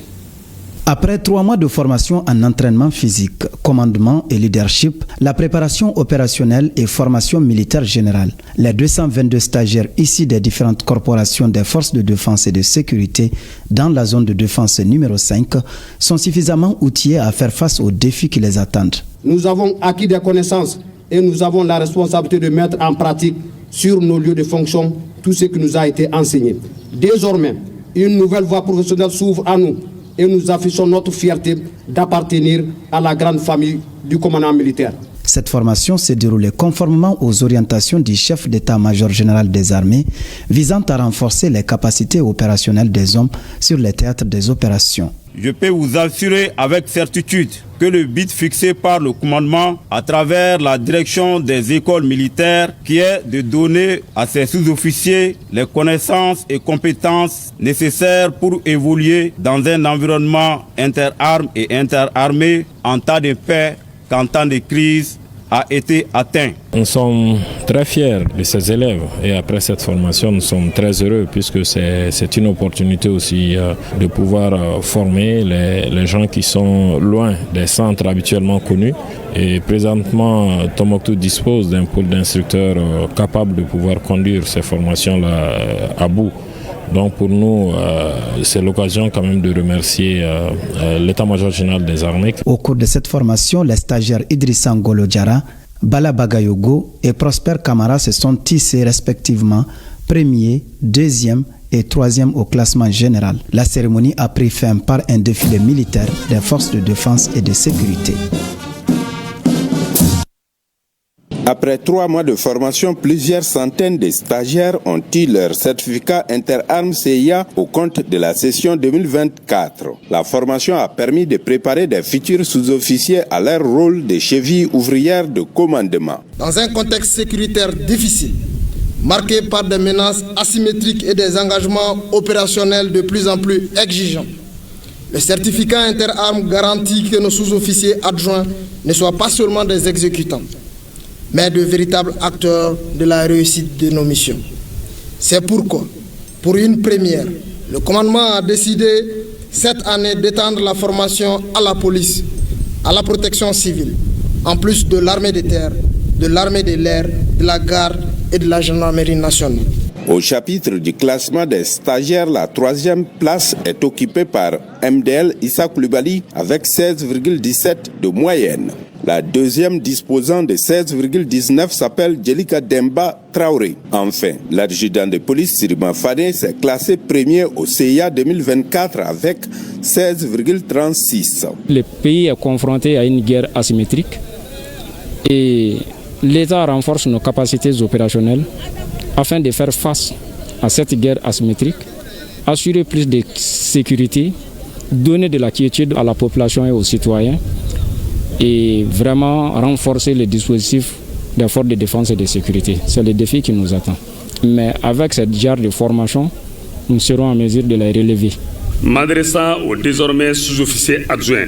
Après 3 mois de formation en entraînement physique, commandement et leadership, la préparation opérationnelle et formation militaire générale, les 222 stagiaires issus des différentes corporations des forces de défense et de sécurité dans la zone de défense numéro 5 sont suffisamment outillés à faire face aux défis qui les attendent. Nous avons acquis des connaissances et nous avons la responsabilité de mettre en pratique sur nos lieux de fonction tout ce qui nous a été enseigné. Désormais, une nouvelle voie professionnelle s'ouvre à nous. Et nous affichons notre fierté d'appartenir à la grande famille du commandant militaire. Cette formation s'est déroulée conformément aux orientations du chef d'état-major général des armées visant à renforcer les capacités opérationnelles des hommes sur les théâtres des opérations. Je peux vous assurer avec certitude que le but fixé par le commandement à travers la direction des écoles militaires qui est de donner à ses sous-officiers les connaissances et compétences nécessaires pour évoluer dans un environnement interarmes et interarmé en temps de paix qu'en temps de crise a été atteint. Nous sommes très fiers de ces élèves et après cette formation, nous sommes très heureux puisque c'est une opportunité aussi de pouvoir former les gens qui sont loin des centres habituellement connus. Et présentement, Tombouctou dispose d'un pôle d'instructeurs capables de pouvoir conduire ces formations-là à bout. Donc pour nous, c'est l'occasion quand même de remercier l'état-major général des armées. Au cours de cette formation, les stagiaires Idrissa Ngolo Diarra, Bala Bagayogo et Prosper Kamara se sont tissés respectivement 1er, 2e et 3e au classement général. La cérémonie a pris fin par un défilé militaire des forces de défense et de sécurité. Après 3 mois de formation, plusieurs centaines de stagiaires ont eu leur certificat interarmes CIA au compte de la session 2024. La formation a permis de préparer des futurs sous-officiers à leur rôle de cheville ouvrière de commandement. Dans un contexte sécuritaire difficile, marqué par des menaces asymétriques et des engagements opérationnels de plus en plus exigeants, le certificat interarmes garantit que nos sous-officiers adjoints ne soient pas seulement des exécutants, mais de véritables acteurs de la réussite de nos missions. C'est pourquoi, pour une première, le commandement a décidé cette année d'étendre la formation à la police, à la protection civile, en plus de l'armée de terre, de l'armée de l'air, de la garde et de la gendarmerie nationale. Au chapitre du classement des stagiaires, la 3e place est occupée par MDL Issa Koulibaly avec 16,17 de moyenne. La 2e disposant de 16,19 s'appelle Djelika Demba Traoré. Enfin, l'adjudant de police Sirima Fane s'est classé premier au CIA 2024 avec 16,36. Le pays est confronté à une guerre asymétrique et l'État renforce nos capacités opérationnelles afin de faire face à cette guerre asymétrique, assurer plus de sécurité, donner de la quiétude à la population et aux citoyens et vraiment renforcer les dispositifs des forces de défense et de sécurité. C'est le défi qui nous attend. Mais avec cette genre de formation, nous serons en mesure de la relever. M'adressant aux désormais sous-officiers adjoints,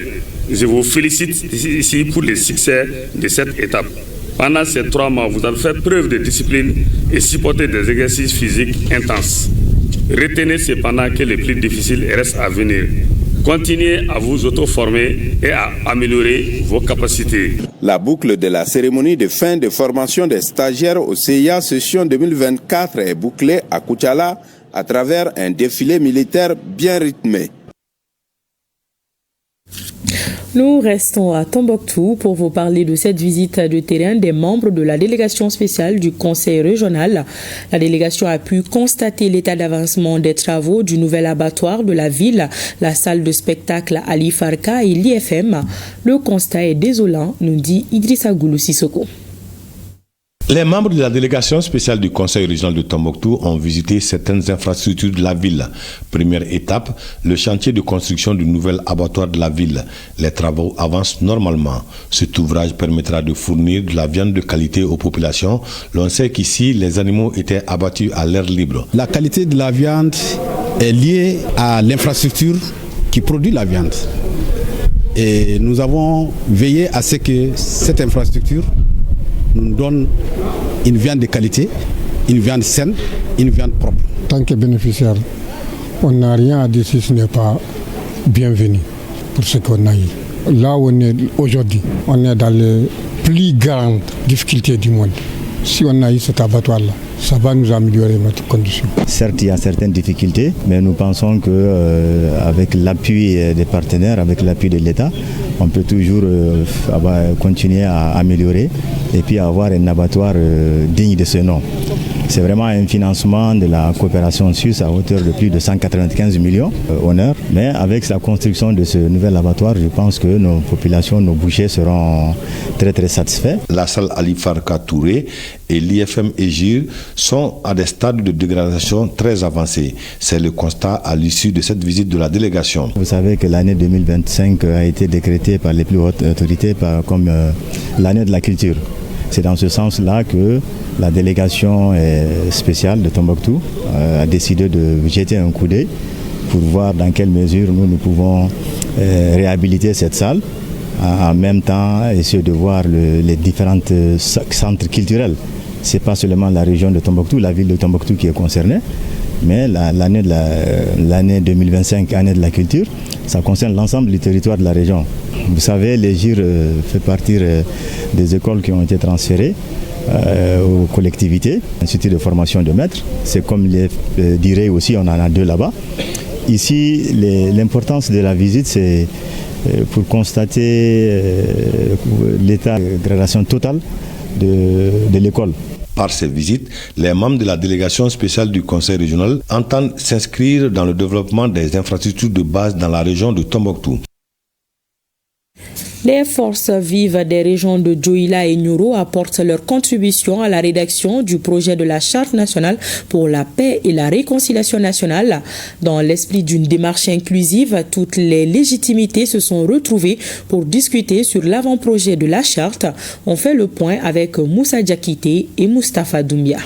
je vous félicite ici pour le succès de cette étape. Pendant ces 3 mois, vous avez fait preuve de discipline et supporté des exercices physiques intenses. Retenez cependant que le plus difficile reste à venir. Continuez à vous auto-former et à améliorer vos capacités. La boucle de la cérémonie de fin de formation des stagiaires au CIA session 2024 est bouclée à Koutiala à travers un défilé militaire bien rythmé. Nous restons à Tombouctou pour vous parler de cette visite de terrain des membres de la délégation spéciale du Conseil régional. La délégation a pu constater l'état d'avancement des travaux du nouvel abattoir de la ville, la salle de spectacle Ali Farka et l'IFM. Le constat est désolant, nous dit Idrissa Goulou Sissoko. Les membres de la délégation spéciale du Conseil régional de Tombouctou ont visité certaines infrastructures de la ville. Première étape, le chantier de construction du nouvel abattoir de la ville. Les travaux avancent normalement. Cet ouvrage permettra de fournir de la viande de qualité aux populations. L'on sait qu'ici, les animaux étaient abattus à l'air libre. La qualité de la viande est liée à l'infrastructure qui produit la viande. Et nous avons veillé à ce que cette infrastructure nous donne une viande de qualité, une viande saine, une viande propre. En tant que bénéficiaire, on n'a rien à dire si ce n'est pas bienvenu pour ce qu'on a eu. Là où on est aujourd'hui, on est dans les plus grandes difficultés du monde. Si on a eu cet abattoir-là, ça va nous améliorer notre condition. Certes, il y a certaines difficultés, mais nous pensons qu'avec l'appui des partenaires, avec l'appui de l'État, on peut toujours continuer à améliorer et puis avoir un abattoir digne de ce nom. C'est vraiment un financement de la coopération suisse à hauteur de plus de 195 millions honneur. Mais avec la construction de ce nouvel abattoir, je pense que nos populations, nos bouchers seront très très satisfaits. La salle Ali Farka Touré et l'IFM Égir sont à des stades de dégradation très avancés. C'est le constat à l'issue de cette visite de la délégation. Vous savez que l'année 2025 a été décrétée par les plus hautes autorités comme l'année de la culture. C'est dans ce sens-là que la délégation spéciale de Tombouctou a décidé de jeter un coup d'œil pour voir dans quelle mesure nous pouvons réhabiliter cette salle. En même temps, essayer de voir les différents centres culturels. Ce n'est pas seulement la région de Tombouctou, la ville de Tombouctou qui est concernée, mais l'année 2025, année de la culture, ça concerne l'ensemble du territoire de la région. Vous savez, l'Égir fait partie des écoles qui ont été transférées aux collectivités, instituts de formation de maîtres. C'est comme dirait aussi, on en a 2 là-bas. Ici, l'importance de la visite, c'est pour constater l'état de dégradation totale de l'école. Par ces visites, les membres de la délégation spéciale du Conseil régional entendent s'inscrire dans le développement des infrastructures de base dans la région de Tombouctou. Les forces vives des régions de Dioula et Nioro apportent leur contribution à la rédaction du projet de la Charte nationale pour la paix et la réconciliation nationale. Dans l'esprit d'une démarche inclusive, toutes les légitimités se sont retrouvées pour discuter sur l'avant-projet de la Charte. On fait le point avec Moussa Diakité et Moustapha Doumbia.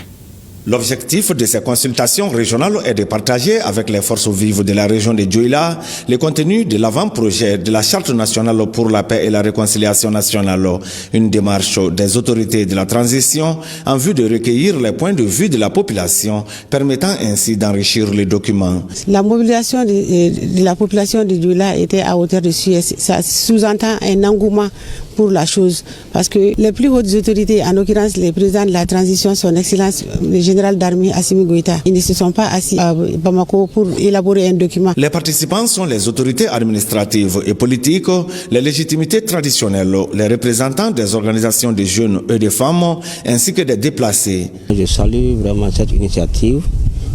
L'objectif de ces consultations régionales est de partager avec les forces vives de la région de Dioula le contenu de l'avant-projet de la Charte nationale pour la paix et la réconciliation nationale, une démarche des autorités de la transition en vue de recueillir les points de vue de la population, permettant ainsi d'enrichir le document. La mobilisation de la population de Dioula était à hauteur de sujet. Ça sous-entend un engouement pour la chose, parce que les plus hautes autorités, en l'occurrence les présidents de la transition, son excellence le général d'armée Assimi Goïta, ils ne se sont pas assis à Bamako pour élaborer un document. Les participants sont les autorités administratives et politiques, les légitimités traditionnelles, les représentants des organisations de jeunes et de femmes, ainsi que des déplacés. Je salue vraiment cette initiative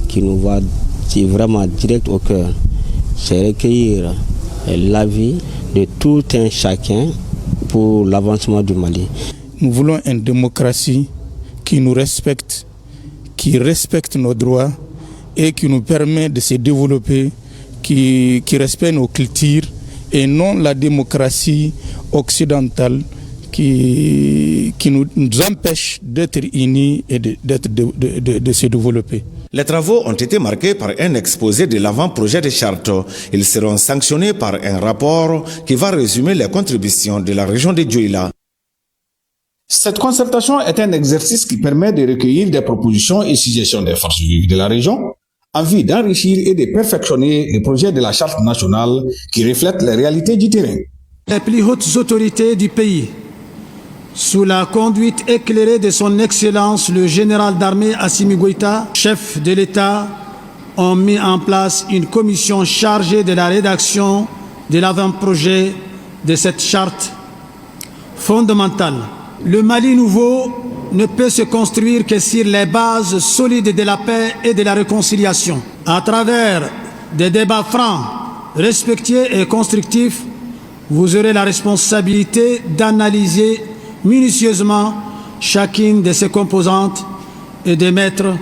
qui nous va vraiment direct au cœur. C'est recueillir l'avis de tout un chacun pour l'avancement du Mali. Nous voulons une démocratie qui nous respecte, qui respecte nos droits et qui nous permet de se développer, qui respecte nos cultures, et non la démocratie occidentale qui nous empêche d'être unis et de se développer. Les travaux ont été marqués par un exposé de l'avant-projet de charte. Ils seront sanctionnés par un rapport qui va résumer les contributions de la région de Dioula. Cette concertation est un exercice qui permet de recueillir des propositions et suggestions des forces vives de la région en vue d'enrichir et de perfectionner les projets de la charte nationale qui reflètent les réalités du terrain. Les plus hautes autorités du pays, sous la conduite éclairée de son Excellence le général d'armée Assimi Goïta, chef de l'État, ont mis en place une commission chargée de la rédaction de l'avant-projet de cette charte fondamentale. Le Mali nouveau ne peut se construire que sur les bases solides de la paix et de la réconciliation. À travers des débats francs, respectueux et constructifs, vous aurez la responsabilité d'analyser minutieusement chacune de ses composantes et d'émettre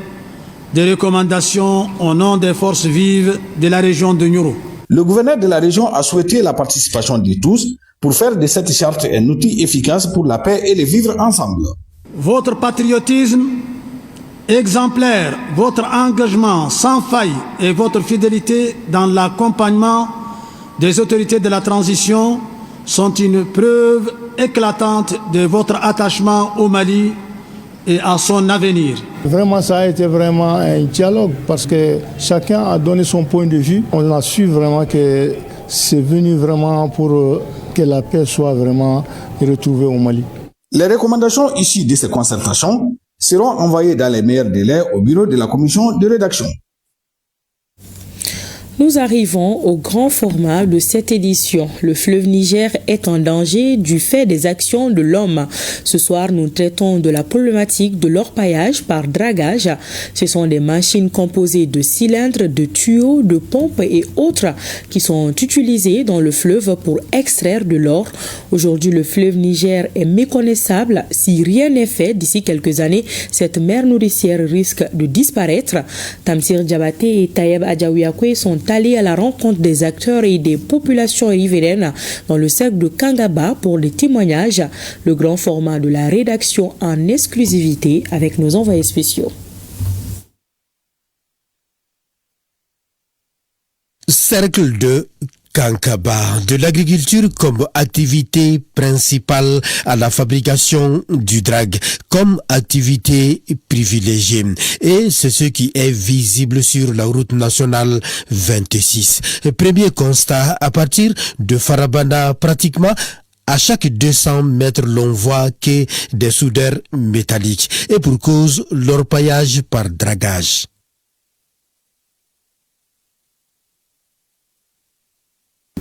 des recommandations au nom des forces vives de la région de Nioro. Le gouverneur de la région a souhaité la participation de tous pour faire de cette charte un outil efficace pour la paix et le vivre ensemble. Votre patriotisme exemplaire, votre engagement sans faille et votre fidélité dans l'accompagnement des autorités de la transition sont une preuve éclatante de votre attachement au Mali et à son avenir. Vraiment, ça a été vraiment un dialogue parce que chacun a donné son point de vue. On a su vraiment que c'est venu vraiment pour que la paix soit vraiment retrouvée au Mali. Les recommandations issues de ces concertations seront envoyées dans les meilleurs délais au bureau de la commission de rédaction. Nous arrivons au grand format de cette édition. Le fleuve Niger est en danger du fait des actions de l'homme. Ce soir, nous traitons de la problématique de l'orpaillage par dragage. Ce sont des machines composées de cylindres, de tuyaux, de pompes et autres qui sont utilisées dans le fleuve pour extraire de l'or. Aujourd'hui, le fleuve Niger est méconnaissable. Si rien n'est fait d'ici quelques années, cette mer nourricière risque de disparaître. Tamsir Diabaté et Tayeb Adjaouiakwe sont allés à la rencontre des acteurs et des populations riveraines dans le cercle de Kangaba pour des témoignages. Le grand format de la rédaction en exclusivité avec nos envoyés spéciaux. Cercle de Kankaba, de l'agriculture comme activité principale à la fabrication du drag comme activité privilégiée. Et c'est ce qui est visible sur la route nationale 26. Premier constat, à partir de Farabanda, pratiquement à chaque 200 mètres, l'on voit que des soudeurs métalliques. Et pour cause, l'orpaillage par dragage.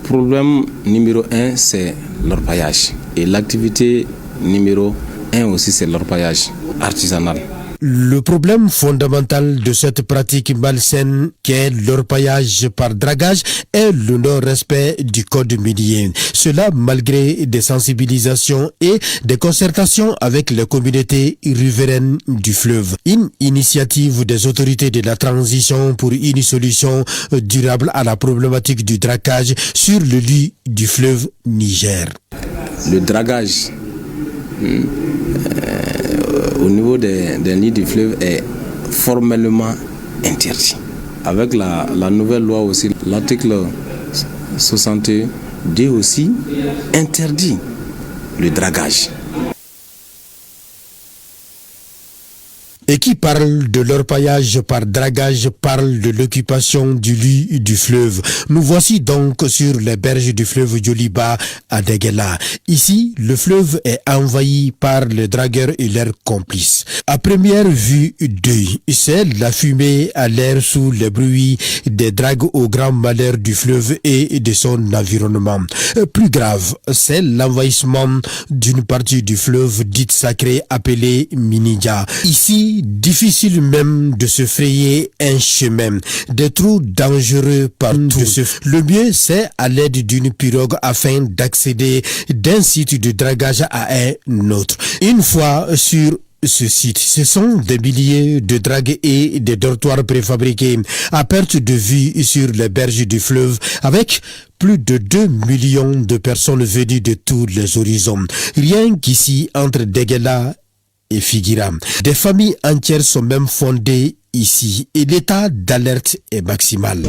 Le problème numéro 1, c'est l'orpaillage. Et l'activité numéro 1 aussi, c'est l'orpaillage artisanal. Le problème fondamental de cette pratique malsaine qu'est l'orpaillage par dragage est le non-respect du code minier. Cela malgré des sensibilisations et des concertations avec les communautés riveraines du fleuve. Une initiative des autorités de la transition pour une solution durable à la problématique du dragage sur le lit du fleuve Niger. Le dragage au niveau des lits du fleuve est formellement interdit. Avec la nouvelle loi aussi, l'article 62 aussi interdit le dragage. Et qui parle de l'orpaillage par dragage parle de l'occupation du lit du fleuve. Nous voici donc sur les berges du fleuve Djoliba à Deguela. Ici, le fleuve est envahi par les dragueurs et leurs complices. À première vue d'œil, c'est la fumée à l'air sous les bruits des dragues au grand malheur du fleuve et de son environnement. Plus grave, c'est l'envahissement d'une partie du fleuve dite sacrée appelée Minidja. Ici, difficile même de se frayer un chemin, des trous dangereux partout. Le mieux, c'est à l'aide d'une pirogue afin d'accéder d'un site de dragage à un autre. Une fois sur ce site. Ce sont des milliers de dragues et des dortoirs préfabriqués à perte de vue sur les berges du fleuve, avec plus de 2 millions de personnes venues de tous les horizons. Rien qu'ici, entre Déguéla et Figuira, des familles entières sont même fondées ici et l'état d'alerte est maximal.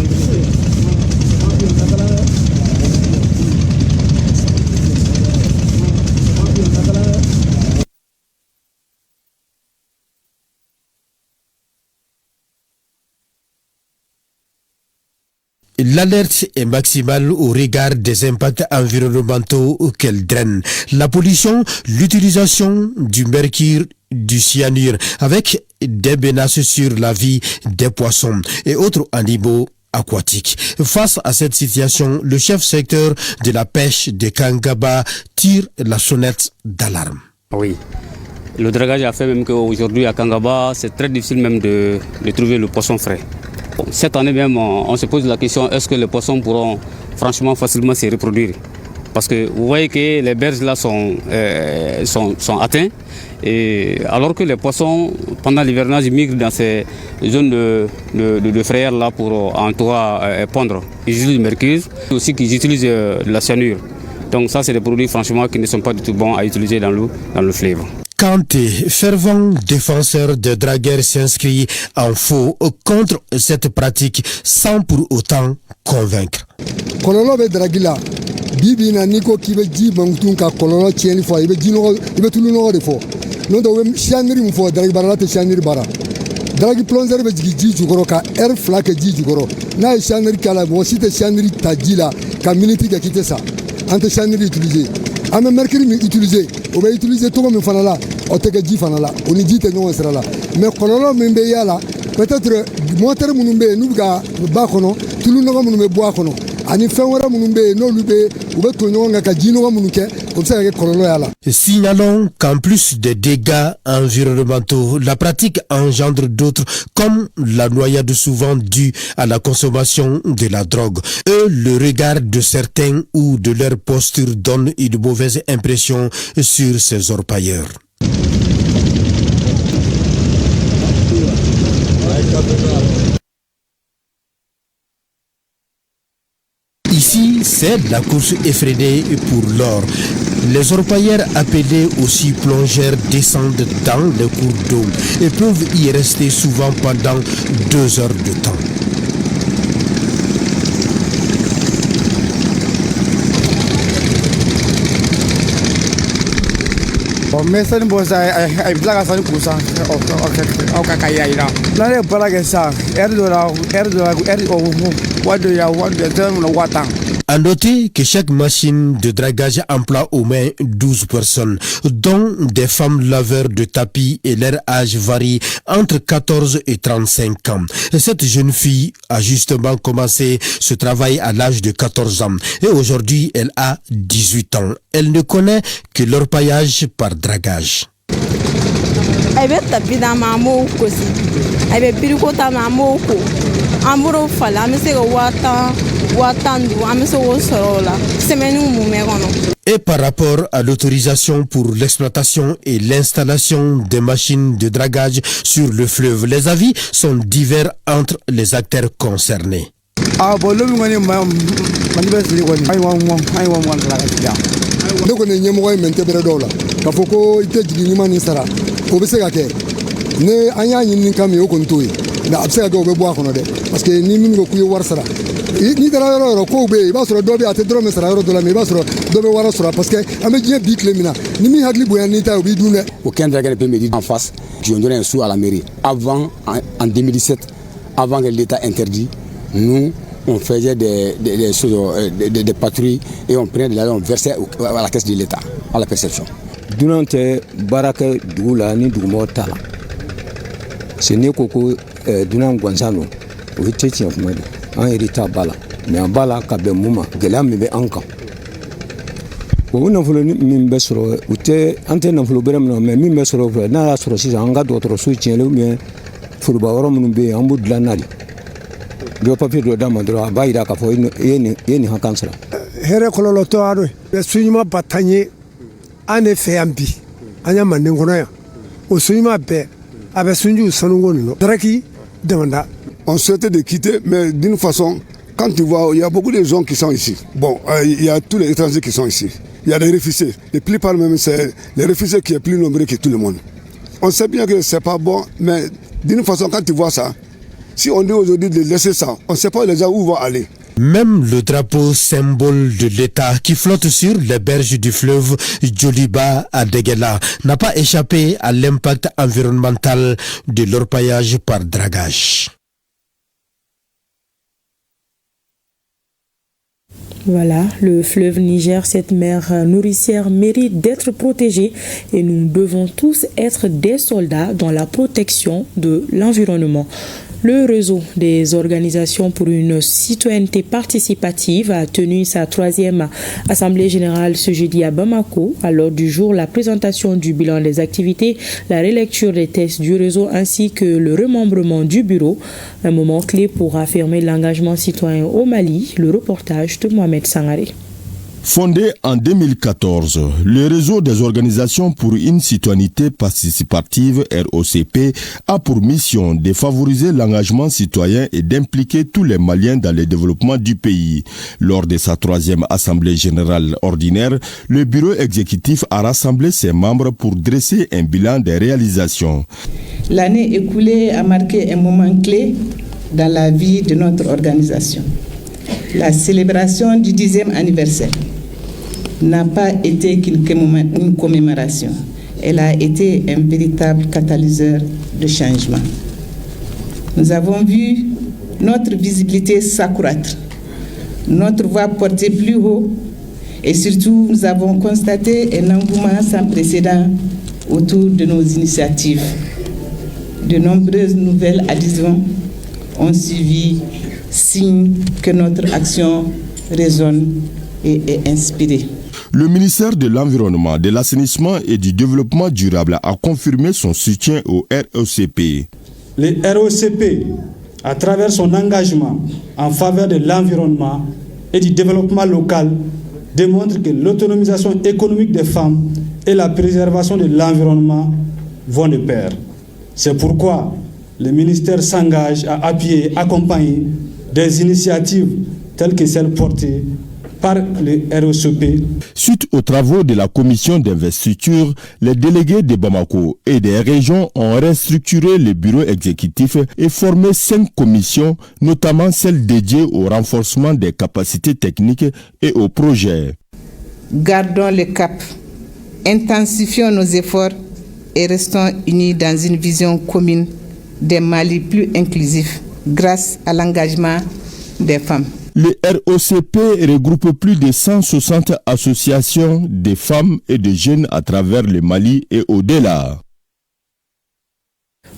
L'alerte est maximale au regard des impacts environnementaux qu'elle draine. La pollution, l'utilisation du mercure, du cyanure, avec des menaces sur la vie des poissons et autres animaux aquatiques. Face à cette situation, le chef secteur de la pêche de Kangaba tire la sonnette d'alarme. Oui. Le dragage a fait même qu'aujourd'hui à Kangaba, c'est très difficile même de trouver le poisson frais. Bon, cette année même, on se pose la question, est-ce que les poissons pourront franchement facilement se reproduire? Parce que vous voyez que les berges là sont atteints, et alors que les poissons, pendant l'hivernage, migrent dans ces zones de frayère là pour en tout cas pondre. Ils utilisent du mercure, aussi qu'ils utilisent de la cyanure. Donc ça, c'est des produits franchement qui ne sont pas du tout bons à utiliser dans le fleuve. Kanté, fervent défenseur de dragueurs, s'inscrit en faux contre cette pratique sans pour autant convaincre. Kololo be dragila bibi na niko kibe ji bangtun ka kololo tieni fo ibe jino ibe tulu no de fo no do shaniri mu fo dragi bara te shaniri bara dragi plonzer be ji jugoro ka air flak ji jugoro na shaniri kala mo site shaniri tajila ka minute ka kite sa ante shaniri utiliser ame mercury mi utiliser o be utiliser to mi fana la o te ji fana la o ni ji te no sera la mais kololo mi be yala peut-être moteur munu be nu ga ba kono tulu no munu be bo kono ani fenwara munu be no lube o be to no nga ka ji no munu ke comme ça ke kololo yala. Signalons qu'en plus des dégâts environnementaux, la pratique engendre d'autres comme la noyade souvent due à la consommation de la drogue. Le regard de certains ou de leur posture donne une mauvaise impression sur ces orpailleurs. Ici, c'est la course effrénée pour l'or. Les orpailleurs appelés aussi plongeurs descendent dans les cours d'eau et peuvent y rester souvent pendant 2 heures de temps. À noter que chaque machine de dragage emploie au moins 12 personnes, dont des femmes laveurs de tapis, et leur âge varie entre 14 et 35 ans. Cette jeune fille a justement commencé ce travail à l'âge de 14 ans et aujourd'hui elle a 18 ans. Elle ne connaît que l'orpaillage par dragage. Et par rapport à l'autorisation pour l'exploitation et l'installation des machines de dragage sur le fleuve, les avis sont divers entre les acteurs concernés. ni dara yɔrɔ ko be i b'a sɔrɔ dɔ bɛ a tɛ dɔrɔmɛ sara yɔrɔ dɔ la mais i b'a sɔrɔ dɔ bɛ wara sɔrɔ parce que an bɛ diɲɛ bi tile min na ni min hakili bonya n'i ta o b'i dun dɛ. Aucun dragueur ne peut me dire en face je donne un sou à la mairie. Avant, en 2017, avant que l'État interdit, nous on faisait des patrouilles et on prenait de l'argent, on versait à la caisse de l'État, à la perception. Dunan tɛ baara kɛ dugu la ni dugumɔgɔ t'a la c'est ne ko ko dunan gansan don o tɛ tiɲɛ kuma de an yɛrɛ t'a ba la mais an b'a la ka bɛn mun ma gɛlɛya min bɛ an kan o nafolo min bɛ sɔrɔ u tɛ an tɛ nafolo bɛrɛ min na mais min bɛ sɔrɔ fɛ n'a y'a sɔrɔ sisan an ka dɔgɔtɔrɔso tiɲɛlen ou bien foroba yɔrɔ minnu bɛ yen an b'u dilan n'a de dɔ papier dɔ d'a ma dɔrɔn a b'a jira k'a fɔ i ye nin hakan sara. hɛrɛ kɔlɔlɔtɔ a dɔ ye suɲuma ba tan ye an de fɛ yan bi an ya manden kɔnɔ yan On souhaitait de quitter, mais d'une façon, quand tu vois, il y a beaucoup de gens qui sont ici. Bon, il y a tous les étrangers qui sont ici. Il y a des réfugiés. La plupart même, c'est les réfugiés qui sont plus nombreux que tout le monde. On sait bien que c'est pas bon, mais d'une façon, quand tu vois ça, si on dit aujourd'hui de laisser ça, on ne sait pas les gens où vont aller. Même le drapeau symbole de l'État qui flotte sur les berges du fleuve Djoliba à Déguéla n'a pas échappé à l'impact environnemental de l'orpaillage par dragage. Voilà, le fleuve Niger, cette mer nourricière mérite d'être protégée et nous devons tous être des soldats dans la protection de l'environnement. Le réseau des organisations pour une citoyenneté participative a tenu sa 3e assemblée générale ce jeudi à Bamako. À l'ordre du jour, la présentation du bilan des activités, la relecture des tests du réseau ainsi que le remembrement du bureau. Un moment clé pour affirmer l'engagement citoyen au Mali. Le reportage de Mohamed Sangaré. Fondé en 2014, le réseau des organisations pour une citoyenneté participative ROCP a pour mission de favoriser l'engagement citoyen et d'impliquer tous les Maliens dans le développement du pays. Lors de sa 3e assemblée générale ordinaire, le bureau exécutif a rassemblé ses membres pour dresser un bilan des réalisations. L'année écoulée a marqué un moment clé dans la vie de notre organisation. La célébration du 10e anniversaire n'a pas été qu'une commémoration. Elle a été un véritable catalyseur de changement. Nous avons vu notre visibilité s'accroître, notre voix portée plus haut et surtout nous avons constaté un engouement sans précédent autour de nos initiatives. De nombreuses nouvelles adhésions ont suivi, signe que notre action résonne et est inspirée. Le ministère de l'Environnement, de l'Assainissement et du Développement durable a confirmé son soutien au ROCP. Le ROCP, à travers son engagement en faveur de l'environnement et du développement local, démontre que l'autonomisation économique des femmes et la préservation de l'environnement vont de pair. C'est pourquoi le ministère s'engage à appuyer et accompagner des initiatives telles que celles portées par le ROCP. Suite aux travaux de la commission d'investiture, les délégués de Bamako et des régions ont restructuré le bureau exécutif et formé 5 commissions, notamment celle dédiée au renforcement des capacités techniques et aux projets. Gardons le cap, intensifions nos efforts et restons unis dans une vision commune d'un Mali plus inclusif grâce à l'engagement des femmes. Le ROCP regroupe plus de 160 associations de femmes et de jeunes à travers le Mali et au-delà.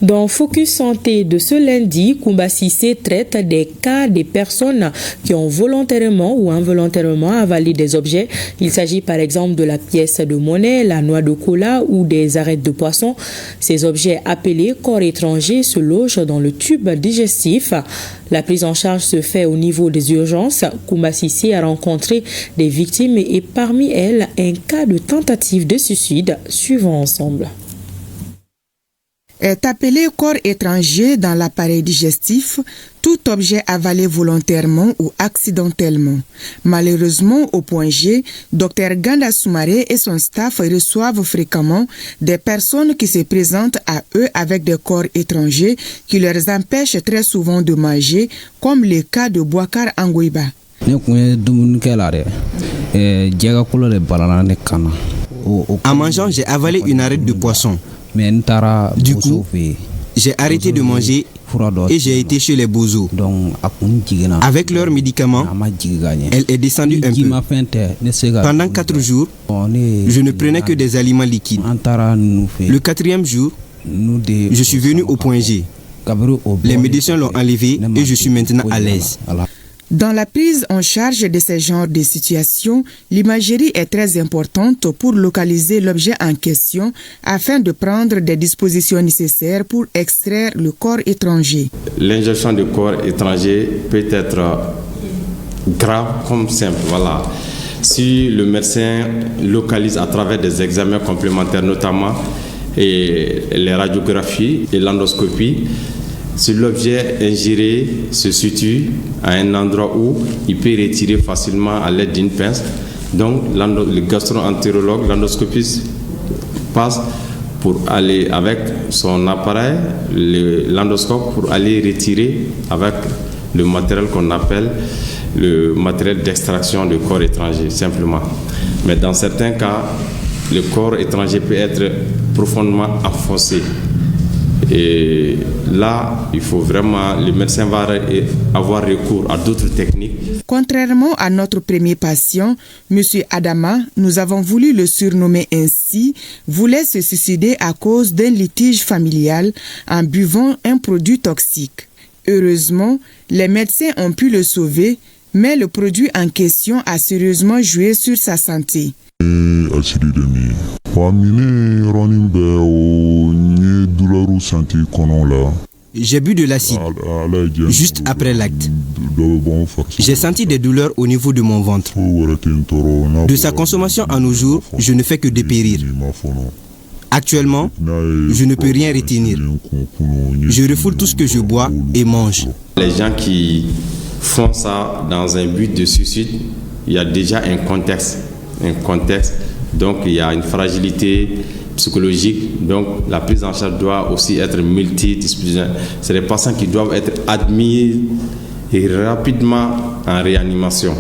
Dans Focus Santé de ce lundi, Koumba Cissé traite des cas des personnes qui ont volontairement ou involontairement avalé des objets. Il s'agit par exemple de la pièce de monnaie, la noix de cola ou des arêtes de poisson. Ces objets appelés corps étrangers se logent dans le tube digestif. La prise en charge se fait au niveau des urgences. Koumba Cissé a rencontré des victimes et parmi elles un cas de tentative de suicide. Suivons ensemble. Est appelé corps étranger dans l'appareil digestif tout objet avalé volontairement ou accidentellement. Malheureusement, au point G, Dr Ganda Soumaré et son staff reçoivent fréquemment des personnes qui se présentent à eux avec des corps étrangers qui leur empêchent très souvent de manger, comme le cas de Bouakar Angoiba. En mangeant, j'ai avalé une arête de poisson. Du coup, j'ai arrêté de manger et j'ai été chez les bozos. Avec leurs médicaments, elle est descendue un peu. Pendant 4 jours, je ne prenais que des aliments liquides. Le 4e jour, je suis venu au point G. Les médecins l'ont enlevé et je suis maintenant à l'aise. Dans la prise en charge de ce genre de situation, l'imagerie est très importante pour localiser l'objet en question afin de prendre des dispositions nécessaires pour extraire le corps étranger. L'injection de corps étranger peut être grave comme simple. Voilà. Si le médecin localise à travers des examens complémentaires, notamment et les radiographies et l'endoscopie. Si l'objet ingéré se situe à un endroit où il peut retirer facilement à l'aide d'une pince, donc le gastro-entérologue, l'endoscopiste passe pour aller avec son appareil, l'endoscope, pour aller retirer avec le matériel qu'on appelle le matériel d'extraction de corps étranger, simplement. Mais dans certains cas, le corps étranger peut être profondément enfoncé. Et là, il faut vraiment, le médecin va avoir recours à d'autres techniques. Contrairement à notre premier patient, M. Adama, nous avons voulu le surnommer ainsi, voulait se suicider à cause d'un litige familial en buvant un produit toxique. Heureusement, les médecins ont pu le sauver, mais le produit en question a sérieusement joué sur sa santé. J'ai bu de l'acide juste après l'acte. J'ai senti des douleurs au niveau de mon ventre. De sa consommation à nos jours, je ne fais que dépérir. Actuellement, je ne peux rien retenir. Je refoule tout ce que je bois et mange. Les gens qui font ça dans un but de suicide, il y a déjà un contexte. Donc il y a une fragilité psychologique, donc la prise en charge doit aussi être multidisciplinaire. C'est des patients qui doivent être admis rapidement en réanimation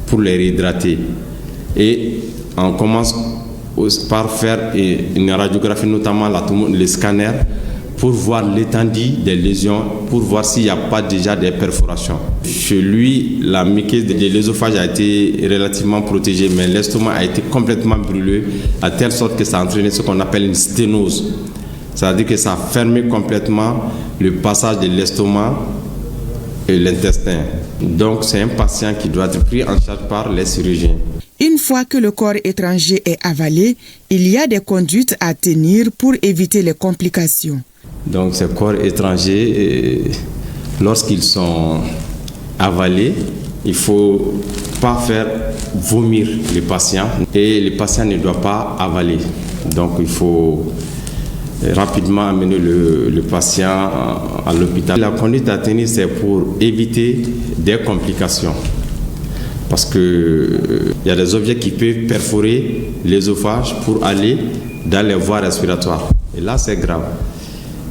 pour les réhydrater. Et on commence par faire une radiographie, notamment le scanner, pour voir l'étendue des lésions, pour voir s'il n'y a pas déjà des perforations. Chez lui, la muqueuse de l'œsophage a été relativement protégée, mais l'estomac a été complètement brûlé, à telle sorte que ça a entraîné ce qu'on appelle une sténose. C'est-à-dire que ça a fermé complètement le passage de l'estomac et l'intestin. Donc c'est un patient qui doit être pris en charge par les chirurgiens. Une fois que le corps étranger est avalé, il y a des conduites à tenir pour éviter les complications. Donc ces corps étrangers, lorsqu'ils sont avalés, il ne faut pas faire vomir le patient et le patient ne doit pas avaler. Donc il faut rapidement amener le patient à l'hôpital. La conduite à tenir, c'est pour éviter des complications. Parce qu'il y a des objets qui peuvent perforer l'œsophage pour aller dans les voies respiratoires. Et là, c'est grave.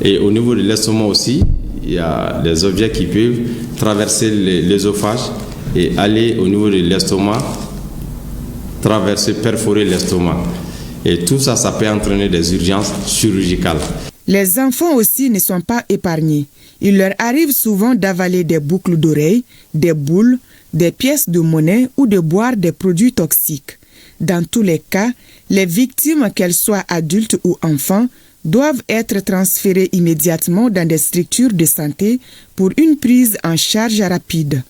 Et au niveau de l'estomac aussi, il y a des objets qui peuvent traverser l'œsophage et aller au niveau de l'estomac, perforer l'estomac. Et tout ça, ça peut entraîner des urgences chirurgicales. Les enfants aussi ne sont pas épargnés. Il leur arrive souvent d'avaler des boucles d'oreilles, des boules, des pièces de monnaie ou de boire des produits toxiques. Dans tous les cas, les victimes, qu'elles soient adultes ou enfants, doivent être transférées immédiatement dans des structures de santé pour une prise en charge rapide.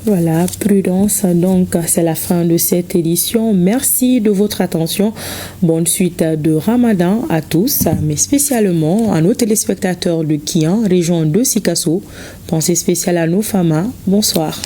Voilà, prudence. Donc, c'est la fin de cette édition. Merci de votre attention. Bonne suite de Ramadan à tous, mais spécialement à nos téléspectateurs de Kian, région de Sikasso. Pensée spéciale à nos femmes. Bonsoir.